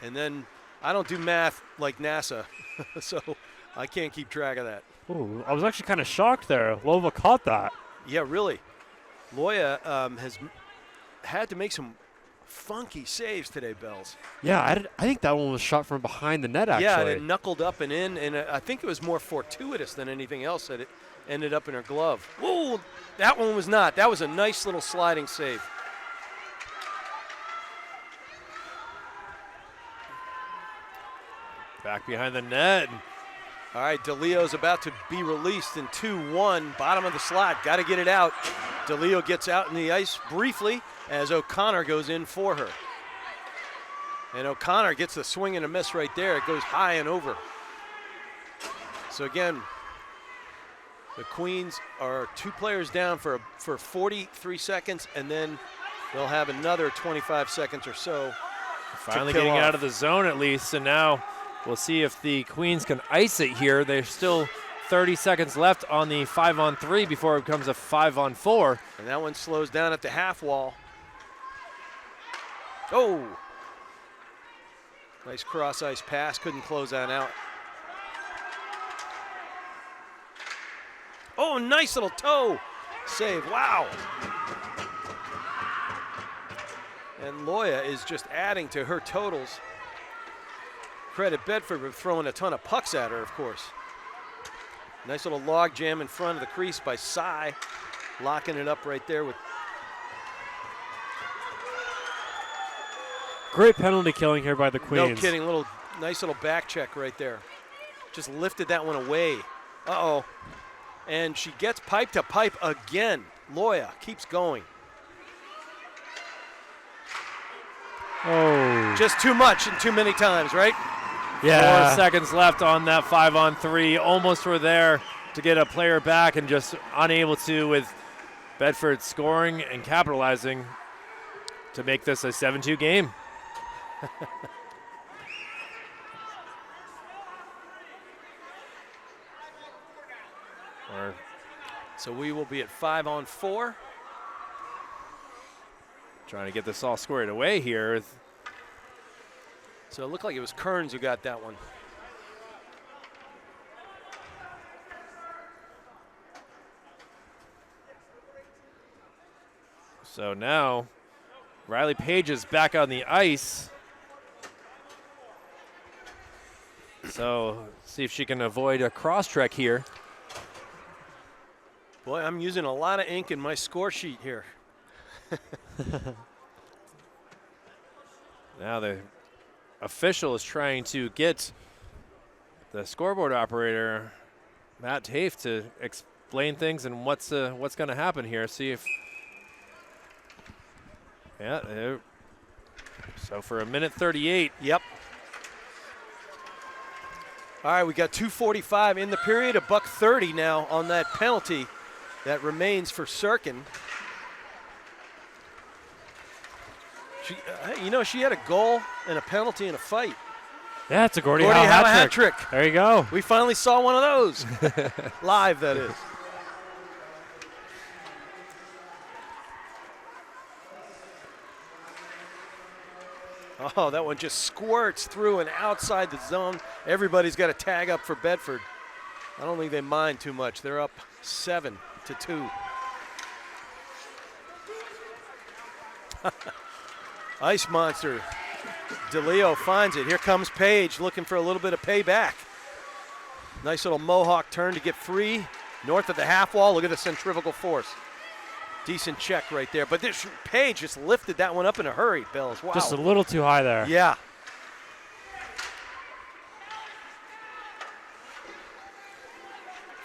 And then I don't do math like NASA, so I can't keep track of that. Ooh, I was actually kind of shocked there. Lova caught that. Yeah, really. Loya has had to make some funky saves today, Bells. Yeah, I think that one was shot from behind the net, actually. Yeah, it knuckled up and in, and I think it was more fortuitous than anything else that it ended up in her glove. Whoa, that one was not. That was a nice little sliding save. Back behind the net. All right, DeLeo's about to be released in 2-1, bottom of the slot. Got to get it out. DeLeo gets out in the ice briefly as O'Connor goes in for her. And O'Connor gets the swing and a miss right there. It goes high and over. So again, the Queens are 2 players down for 43 seconds, and then they'll have another 25 seconds or so. Finally getting out of the zone at least, and now we'll see if the Queens can ice it here. There's still 30 seconds left on the 5-on-3 before it becomes a 5-on-4. And that one slows down at the half wall. Oh! Nice cross-ice pass, couldn't close that out. Oh, nice little toe save, wow! And Loya is just adding to her totals. Credit Bedford for throwing a ton of pucks at her, of course. Nice little log jam in front of the crease by Cy, locking it up right there with. Great penalty killing here by the Queens. No kidding, nice little back check right there. Just lifted that one away. Uh-oh. And she gets pipe to pipe again. Loya keeps going. Oh. Just too much and too many times, right? Yeah. 4 seconds left on that 5-on-3. Almost were there to get a player back and just unable to, with Bedford scoring and capitalizing to make this a 7-2 game. So we will be at 5-on-4. Trying to get this all squared away here. So it looked like it was Kearns who got that one. So now Riley Page is back on the ice. So see if she can avoid a cross trek here. Boy, I'm using a lot of ink in my score sheet here. Now the official is trying to get the scoreboard operator, Matt Tafe, to explain things and what's going to happen here. See if, so for a minute 38. Yep. All right, we got 2:45 in the period, $1:30 now on that penalty that remains for Sirkin. She had a goal and a penalty and a fight. Yeah, it's a Gordie Howe hat hat trick. trick. There you go. We finally saw one of those. Live, that is. Oh, that one just squirts through and outside the zone. Everybody's got a tag up for Bedford. I don't think they mind too much. They're up 7-2. Ice Monster. DeLeo finds it. Here comes Page looking for a little bit of payback. Nice little mohawk turn to get free. North of the half wall. Look at the centrifugal force. Decent check right there. But this Page just lifted that one up in a hurry, Bells. Wow. Just a little too high there. Yeah.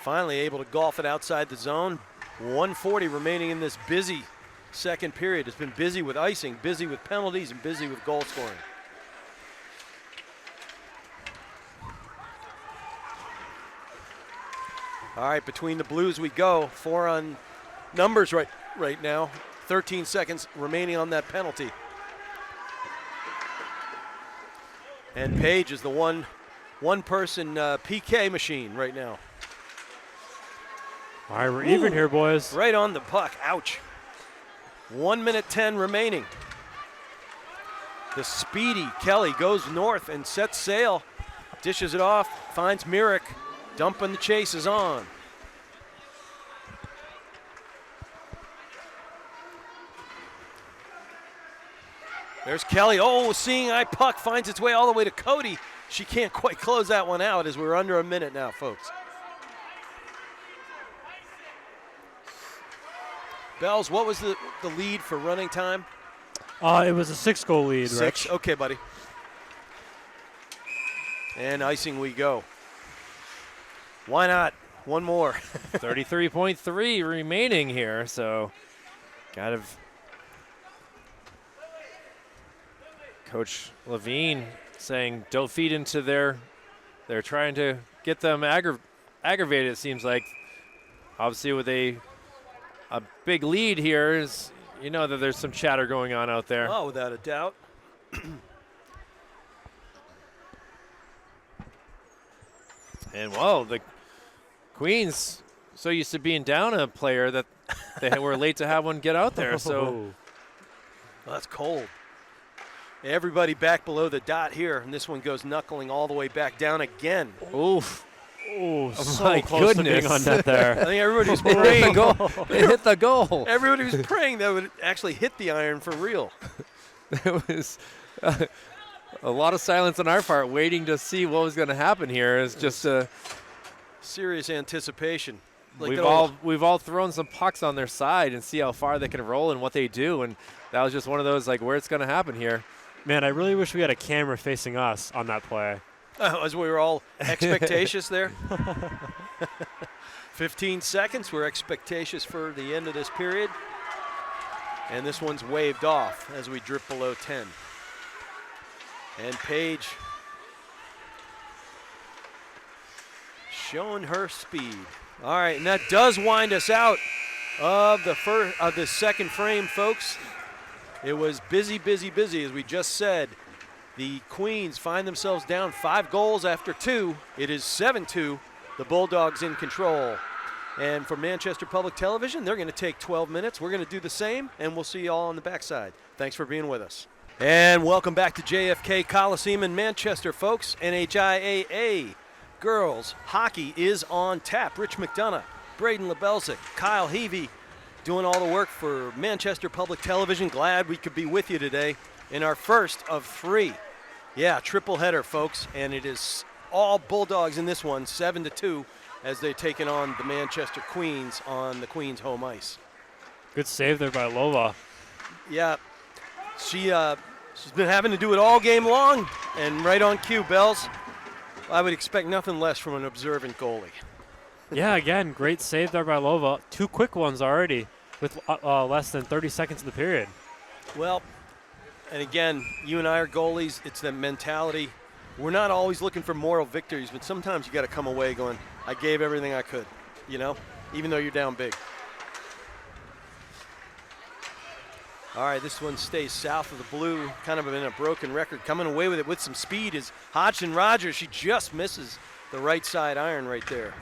Finally able to golf it outside the zone. 1:40 remaining in this busy second period. It's been busy with icing, busy with penalties, and busy with goal scoring. All right, between the Blues we go. 4 on numbers right now. 13 seconds remaining on that penalty. And Page is the one-person PK machine right now. All right, we're even here, boys. Right on the puck. Ouch. 1:10 remaining. The speedy Kelly goes north and sets sail. Dishes it off. Finds Myrick. Dumping the chase is on. There's Kelly. Oh, seeing eye puck finds its way all the way to Cody. She can't quite close that one out as we're under a minute now, folks. Bells, what was the lead for running time? It was a 6-goal lead, 6? Rich. Okay, buddy. And icing we go. Why not? One more. 33.3 remaining here, so kind of Coach Levine saying don't feed into they're trying to get them aggravated, it seems like. Obviously with a big lead here, is you know that there's some chatter going on out there. Oh, without a doubt. And well, the Queens so used to being down a player that they were late to have one get out there. So well, that's cold. Everybody back below the dot here, and this one goes knuckling all the way back down again. Oof. Oh, so my close to being goodness. on net there. I think everybody was It praying. hit the goal. Everybody was praying that would actually hit the iron for real. It was a lot of silence on our part, waiting to see what was going to happen here. It's just Serious anticipation. Like we've all thrown some pucks on their side and see how far they can roll and what they do, and that was just one of those like where it's going to happen here. Man, I really wish we had a camera facing us on that play. As we were all expectatious there. 15 seconds. We're expectatious for the end of this period. And this one's waved off as we drip below 10. And Paige showing her speed. All right, and that does wind us out of the second frame, folks. It was busy, busy, busy, as we just said. The Queens find themselves down 5 goals after 2. It is 7-2. The Bulldogs in control. And for Manchester Public Television, they're going to take 12 minutes. We're going to do the same, and we'll see you all on the backside. Thanks for being with us. And welcome back to JFK Coliseum in Manchester, folks. NHIAA girls hockey is on tap. Rich McDonough, Braden Lebelsic, Kyle Heavey doing all the work for Manchester Public Television. Glad we could be with you today in our first of 3. Yeah, triple header, folks, and it is all Bulldogs in this one, 7-2, as they're taking on the Manchester Queens on the Queens home ice. Good save there by Lova. Yeah, she's been having to do it all game long, and right on cue, Bells. I would expect nothing less from an observant goalie. Yeah, again, great save there by Lova. 2 quick ones already with less than 30 seconds in the period. Well, and again, you and I are goalies. It's the mentality. We're not always looking for moral victories, but sometimes you got to come away going, I gave everything I could, you know, even though you're down big. All right, this one stays south of the blue, kind of in a broken record. Coming away with it with some speed is Hodgson Rogers. She just misses the right side iron right there.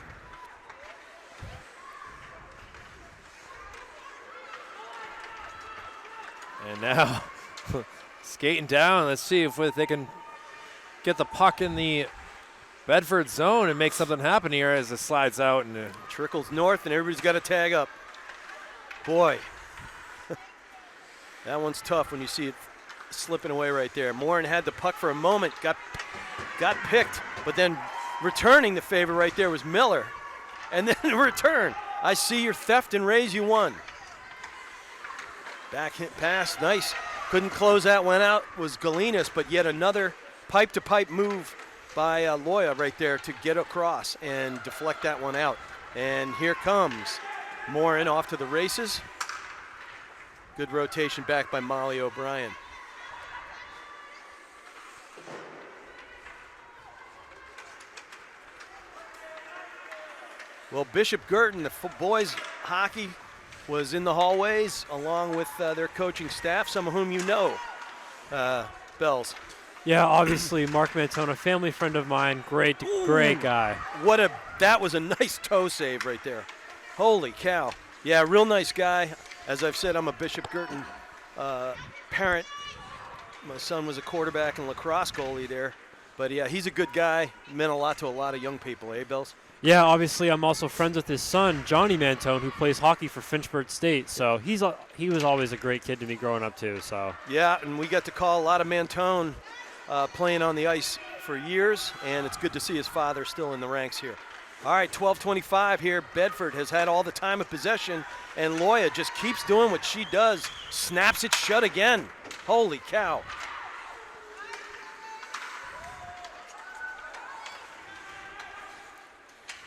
And now skating down. Let's see if they can get the puck in the Bedford zone and make something happen here as it slides out. And trickles north, and everybody's got to tag up. Boy, that one's tough when you see it slipping away right there. Morin had the puck for a moment, got picked, but then returning the favor right there was Miller. And then in return, I see your theft and raise you one. Back hit pass, nice. Couldn't close that one out, was Galinas, but yet another pipe-to-pipe move by Loya right there to get across and deflect that one out. And here comes Morin off to the races. Good rotation back by Molly O'Brien. Well, Bishop Girton, the boys hockey, was in the hallways along with their coaching staff, some of whom you know, Bells. Yeah, obviously Mark Mantona, family friend of mine, great guy. That was a nice toe save right there. Holy cow. Yeah, real nice guy. As I've said, I'm a Bishop Girton parent. My son was a quarterback and lacrosse goalie there. But yeah, he's a good guy. Meant a lot to a lot of young people, eh, Bells? Yeah, obviously I'm also friends with his son, Johnny Mantone, who plays hockey for Finchburg State. So he was always a great kid to me growing up too. So yeah, and we got to call a lot of Mantone playing on the ice for years, and it's good to see his father still in the ranks here. All right, 12:25 here. Bedford has had all the time of possession, and Loya just keeps doing what she does. Snaps it shut again. Holy cow.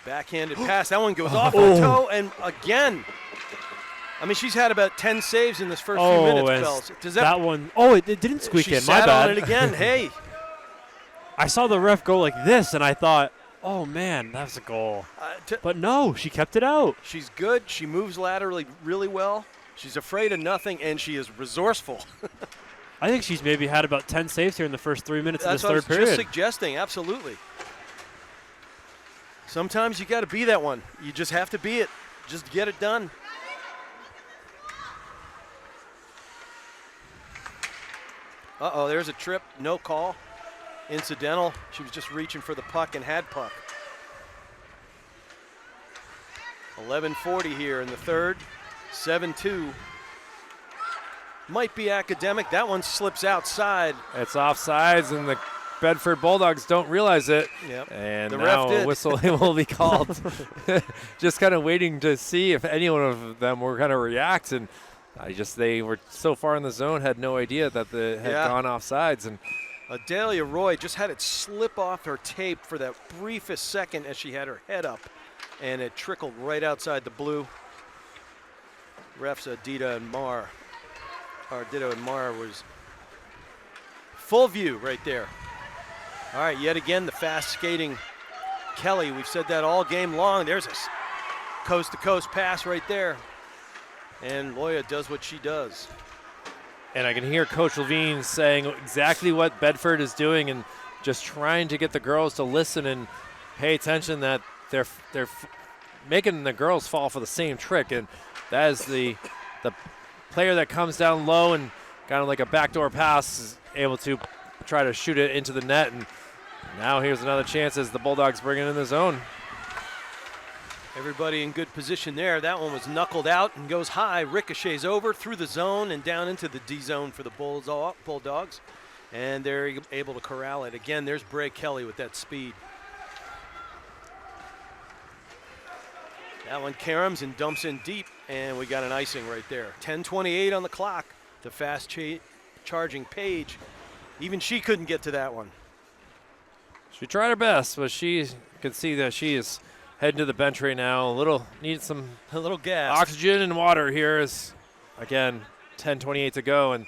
Backhanded pass. That one goes off the toe, and again. I mean, she's had about 10 saves in this first few minutes, Bells. Does that one? Oh, it didn't squeak in. My bad. She sat on it again. Hey. I saw the ref go like this, and I thought, oh, man, that was a goal. But no, she kept it out. She's good. She moves laterally really well. She's afraid of nothing, and she is resourceful. I think she's maybe had about 10 saves here in the first 3 minutes of this third period. That's what I was just suggesting, absolutely. Sometimes you got to be that one. You just have to be it. Just get it done. Uh-oh, there's a trip. No call. Incidental. She was just reaching for the puck and had puck. 11:40 here in the third. 7-2. Might be academic. That one slips outside. It's offsides, and the Bedford Bulldogs don't realize it. Yep. And the now ref did. A whistle will be called. Just kind of waiting to see if any one of them were going to react. And they were so far in the zone, had no idea that they had gone offsides. And Adalia Roy just had it slip off her tape for that briefest second as she had her head up, and it trickled right outside the blue. Refs Ditto and Mar was full view right there. All right, yet again, the fast skating Kelly. We've said that all game long. There's a coast-to-coast pass right there. And Loya does what she does. And I can hear Coach Levine saying exactly what Bedford is doing and just trying to get the girls to listen and pay attention that they're making the girls fall for the same trick. And that is the player that comes down low and kind of like a backdoor pass is able to try to shoot it into the net. And now here's another chance as the Bulldogs bring it in the zone. Everybody in good position there. That one was knuckled out and goes high, ricochets over through the zone and down into the D zone for the Bulldogs. And they're able to corral it. Again, there's Bray Kelly with that speed. That one caroms and dumps in deep, and we got an icing right there. 10:28 on the clock. The fast charging Page. Even she couldn't get to that one. She tried her best, but she could see that she is heading to the bench right now. Needs some A little gas. oxygen and water here. Is again 10:28 to go, and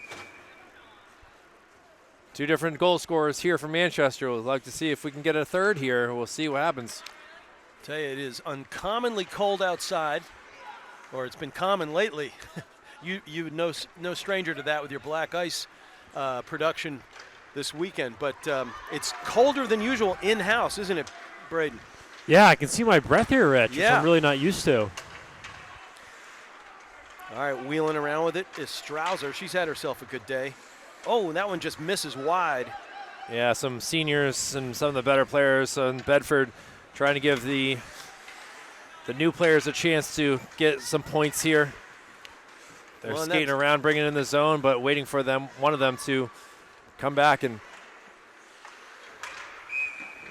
two different goal scorers here from Manchester. We'd like to see if we can get a third here. We'll see what happens. Tell you, it is uncommonly cold outside, or it's been common lately. you no stranger to that with your black ice production this weekend, but it's colder than usual in-house, isn't it, Braden? Yeah, I can see my breath here, Rich, which Yeah. I'm really not used to. All right, wheeling around with it is Strouser. She's had herself a good day. Oh, and that one just misses wide. Yeah, some seniors and some of the better players in Bedford trying to give the new players a chance to get some points here. They're Well, and skating around, bringing it in the zone, but waiting for one of them to come back. And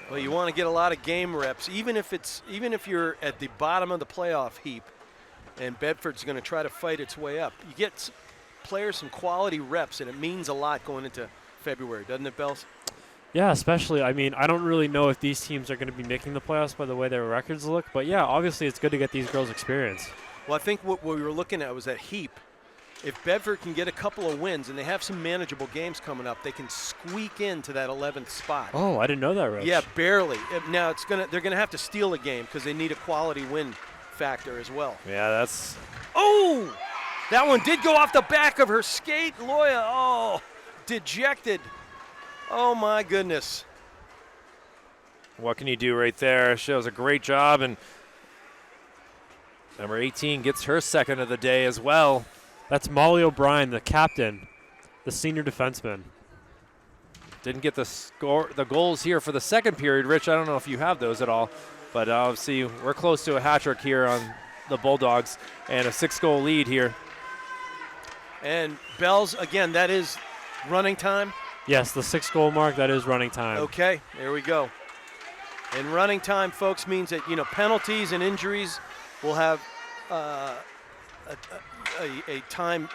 Well, you want to get a lot of game reps, even if you're at the bottom of the playoff heap, and Bedford's going to try to fight its way up. You get players some quality reps, and it means a lot going into February, doesn't it, Bells? Yeah, especially, I mean, I don't really know if these teams are going to be making the playoffs by the way their records look, but yeah, obviously it's good to get these girls experience. Well, I think what we were looking at was that heap. If Bedford can get a couple of wins, and they have some manageable games coming up, they can squeak into that 11th spot. Oh, I didn't know that, Rich. Yeah, barely. Now they're gonna have to steal a game because they need a quality win factor as well. yeah, that's Oh, that one did go off the back of her skate, Loya. Oh, dejected. Oh my goodness. what can you do right there. She does a great job, and number 18 gets her second of the day as well. That's Molly O'Brien, the captain, the senior defenseman. Didn't get the goals here for the second period. Rich, I don't know if you have those at all, but obviously we're close to a hat trick here on the Bulldogs and a 6-goal lead here. And Bells, again, that is running time. Yes, the 6-goal mark, that is running time. Okay, there we go. And running time, folks, means that, penalties and injuries will have a time,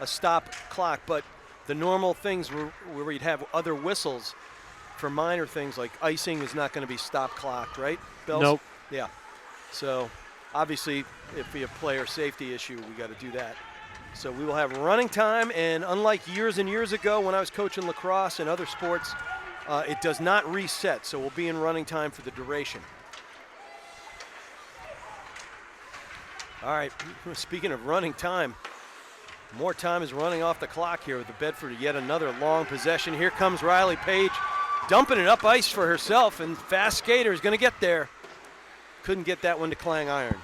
a stop clock, but the normal things where we'd have other whistles for minor things like icing is not going to be stop clocked, right, Bells? Nope. Yeah. So obviously, if we have player safety issue, we got to do that. So we will have running time, and unlike years and years ago when I was coaching lacrosse and other sports, it does not reset, so we'll be in running time for the duration. All right, speaking of running time, more time is running off the clock here with the Bedford. Yet another long possession. Here comes Riley Page, dumping it up ice for herself, and fast skater is going to get there. Couldn't get that one to clang iron.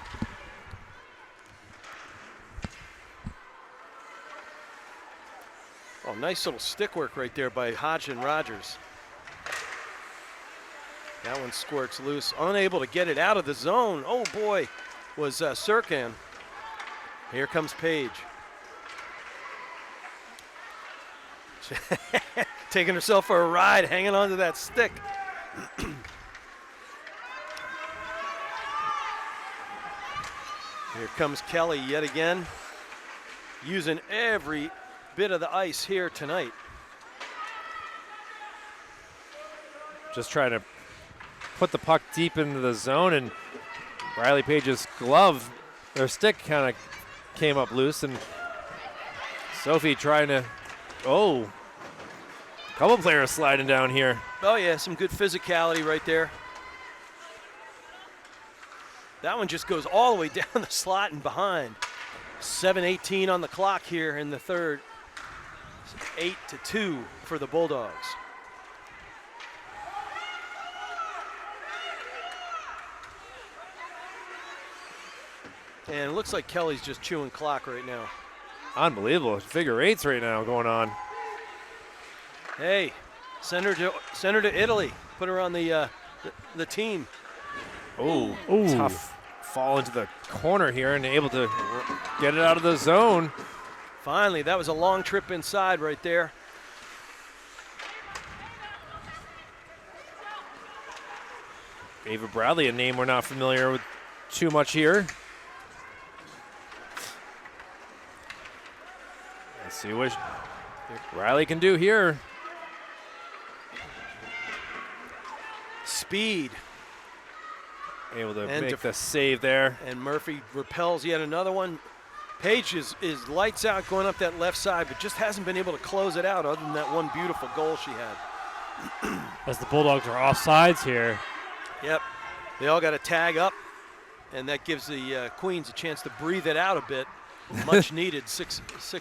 Oh, nice little stick work right there by Hodgson Rogers. That one squirts loose, unable to get it out of the zone. Oh boy, was Sirkan. Here comes Page. Taking herself for a ride, hanging onto that stick. Here comes Kelly yet again, using every bit of the ice here tonight. Just trying to put the puck deep into the zone, and Riley Page's glove, their stick kind of came up loose, and Sophie trying to, a couple players sliding down here. Oh yeah, some good physicality right there. That one just goes all the way down the slot and behind. 7:18 on the clock here in the third. 8-2 for the Bulldogs. And it looks like Kelly's just chewing clock right now. Unbelievable. Figure eights right now going on. Hey, send her to Italy. Put her on the team. Oh, Ooh. tough fall into the corner here and able to get it out of the zone. Finally, that was a long trip inside right there. Ava Bradley, a name we're not familiar with too much here. Let's see what Riley can do here. speed. Able to And make the save there. And Murphy repels yet another one. Page is lights out going up that left side, but just hasn't been able to close it out other than that one beautiful goal she had. As the Bulldogs are off sides here. Yep. They all got to tag up, and that gives the Queens a chance to breathe it out a bit. Much needed 6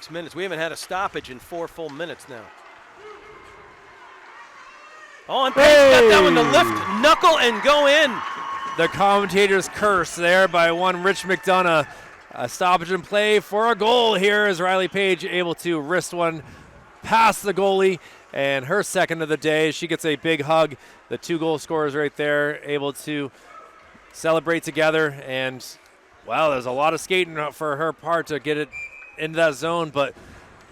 minutes. We haven't had a stoppage in 4 full minutes now. Oh, and Page got that one to lift, knuckle, and go in. The commentator's curse there by one Rich McDonough. A stoppage in play for a goal here as Riley Page able to wrist one past the goalie, and her second of the day. She gets a big hug. The 2 goal scorers right there able to celebrate together, and wow, there's a lot of skating for her part to get it into that zone, but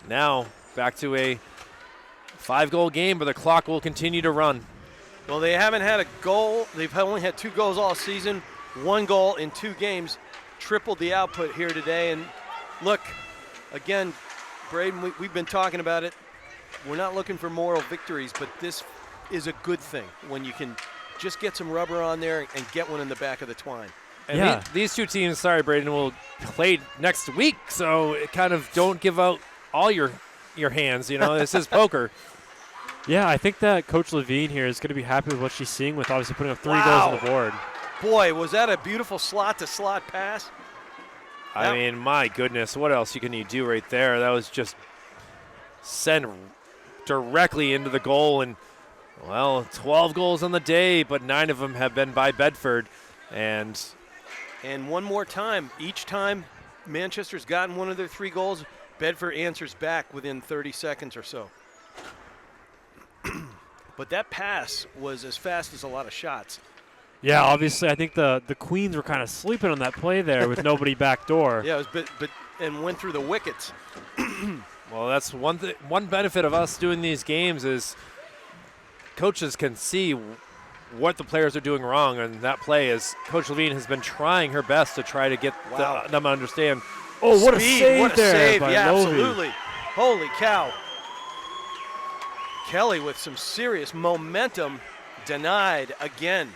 now back to a 5-goal game, but the clock will continue to run. Well, they haven't had a goal. They've only had 2 goals all season, 1 goal in 2 games. Tripled the output here today. And look, again, Braden, we've been talking about it. We're not looking for moral victories, but this is a good thing when you can just get some rubber on there and get one in the back of the twine. And Yeah. these 2 teams, sorry, Braden, will play next week, so it kind of don't give out all your hands. You know, this is poker. Yeah, I think that Coach Levine here is going to be happy with what she's seeing with obviously putting up 3 Wow. goals on the board. Boy, was that a beautiful slot-to-slot pass. I mean, my goodness, what else can you do right there? That was just sent directly into the goal, and, well, 12 goals on the day, but 9 of them have been by Bedford. And one more time, each time Manchester's gotten one of their 3 goals, Bedford answers back within 30 seconds or so. But that pass was as fast as a lot of shots. Yeah, obviously, I think the Queens were kind of sleeping on that play there with nobody back door. Yeah, it was and went through the wickets. well, that's one benefit of us doing these games is coaches can see what the players are doing wrong, and that play is Coach Levine has been trying her best to try to get them to understand. Oh, what Speed, a save what a there save. by Yeah, Lovie. absolutely. Holy cow. Kelly with some serious momentum, denied again.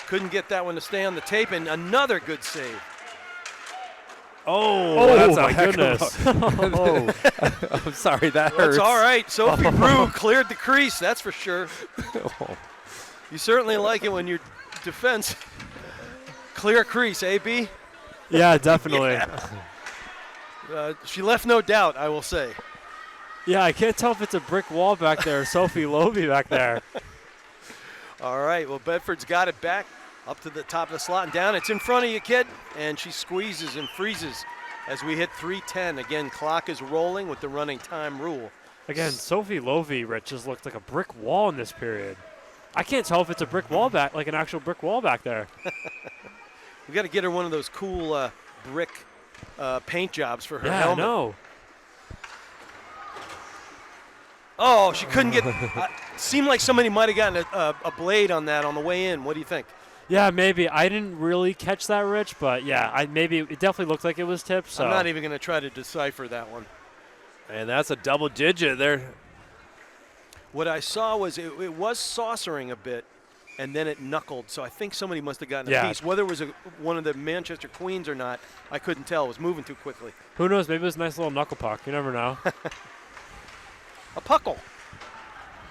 Couldn't get that one to stay on the tape, and another good save. Oh, that's my a heck goodness. I'm sorry, that hurts. That's all right. Sophie Rue cleared the crease, that's for sure. You certainly like it when your defense clear crease, AB? Yeah, definitely. She left no doubt, I will say. Yeah, I can't tell if it's a brick wall back there or Sophie Lovie back there. All right, well, Bedford's got it back up to the top of the slot and down. It's in front of you, kid. And she squeezes and freezes as we hit 3:10. Again, clock is rolling with the running time rule. Again, Sophie Lovie, Rich, just looked like a brick wall in this period. I can't tell if it's a brick wall back, like an actual brick wall back there. We got to get her one of those cool brick paint jobs for her Yeah, helmet. I know. Oh, she couldn't get. Seemed like somebody might have gotten a blade on that on the way in. What do you think? Yeah, maybe. I didn't really catch that, Rich, but yeah, maybe it definitely looked like it was tipped. So I'm not even going to try to decipher that one. And that's a double digit there. What I saw was it was saucering a bit, and then it knuckled. So I think somebody must have gotten a piece. Whether it was one of the Manchester Queens or not, I couldn't tell. It was moving too quickly. Who knows? Maybe it was a nice little knuckle puck. You never know. A puckle.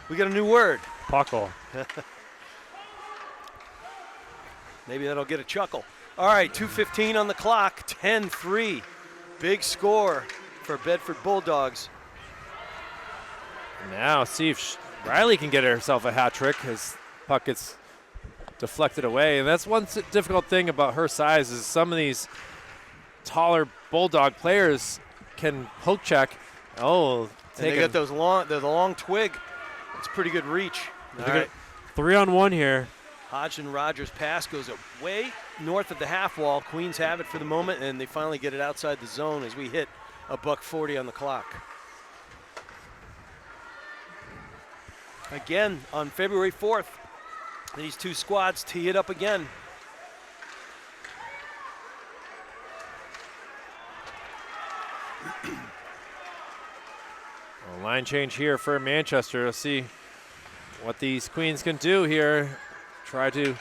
We got a new word. Puckle. Maybe that'll get a chuckle. All right, 2:15 on the clock, 10-3. Big score for Bedford Bulldogs. Now see if Riley can get herself a hat trick as puck gets deflected away. And that's one difficult thing about her size is some of these taller Bulldog players can poke check. Oh, And they got those long twig. It's pretty good reach. All right. 3-on-1 here. Hodgson Rogers pass goes way north of the half wall. Queens have it for the moment, and they finally get it outside the zone as we hit $1:40 on the clock. Again, on February 4th, these two squads tee it up again. Line change here for Manchester. Let's see what these Queens can do here. Try to,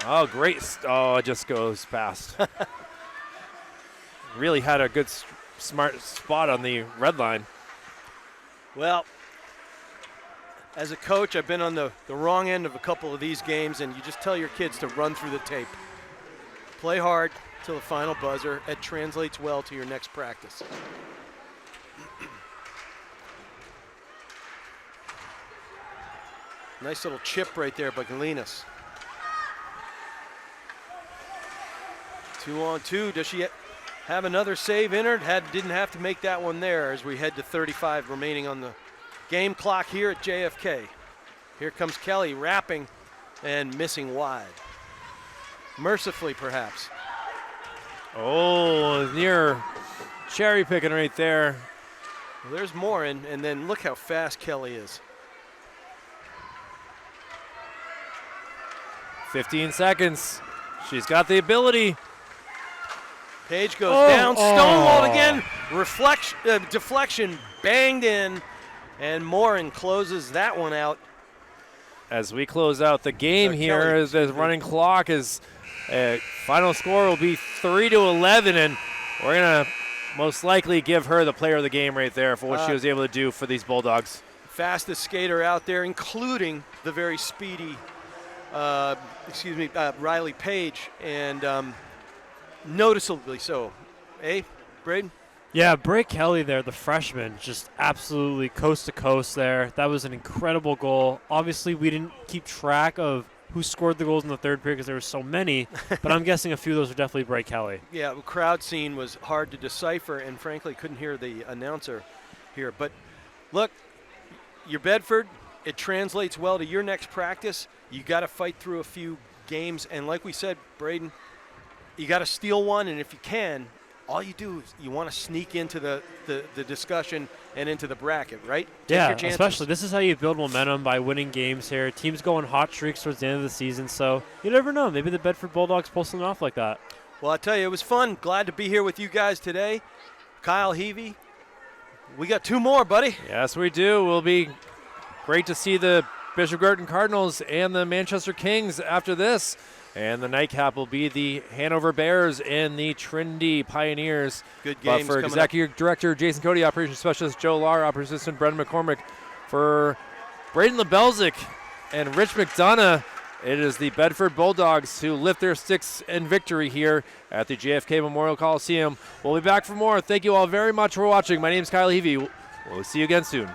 oh, great. Oh, it just goes past. Really had a good, smart spot on the red line. Well, as a coach, I've been on the wrong end of a couple of these games, and you just tell your kids to run through the tape. Play hard till the final buzzer. It translates well to your next practice. Nice little chip right there by Galinas. 2-on-2. Does she have another save in her? Didn't have to make that one there as we head to 35 remaining on the game clock here at JFK. Here comes Kelly wrapping and missing wide. Mercifully, perhaps. Oh, near cherry picking right there. Well, there's more, and then look how fast Kelly is. 15 seconds. She's got the ability. Page goes down, stonewalled again. Deflection banged in, and Morin closes that one out. As we close out the game here, Kelly, as the running clock is, final score will be 3-11, and we're gonna most likely give her the player of the game right there for what she was able to do for these Bulldogs. Fastest skater out there, including the very speedy, Riley Page, and noticeably so. Eh, Braden? Yeah, Bray Kelly there, the freshman, just absolutely coast to coast there. That was an incredible goal. Obviously, we didn't keep track of who scored the goals in the third period because there were so many, but I'm guessing a few of those were definitely Bray Kelly. Yeah, the crowd scene was hard to decipher, and frankly, couldn't hear the announcer here. But look, your Bedford, it translates well to your next practice. You got to fight through a few games, and like we said, Braden, you got to steal one, and if you can, all you do is you want to sneak into the discussion and into the bracket, right? Take Yeah, your chances. especially this is how you build momentum, by winning games here. Teams go on hot streaks towards the end of the season, so you never know. Maybe the Bedford Bulldogs pull something off like that. Well, I tell you, it was fun. Glad to be here with you guys today. Kyle Heavey, we got two more, buddy. Yes, we do. Will be great to see the Bishop Gorton Cardinals and the Manchester Kings after this. And the nightcap will be the Hanover Bears and the Trinity Pioneers. Good games for coming Executive Director Jason Cody, Operations Specialist Joe Lar, Operations Assistant Brendan McCormick, for Braden LaBelzic and Rich McDonough, it is the Bedford Bulldogs who lift their sticks in victory here at the JFK Memorial Coliseum. We'll be back for more. Thank you all very much for watching. My name is Kyle Heavey. We'll see you again soon.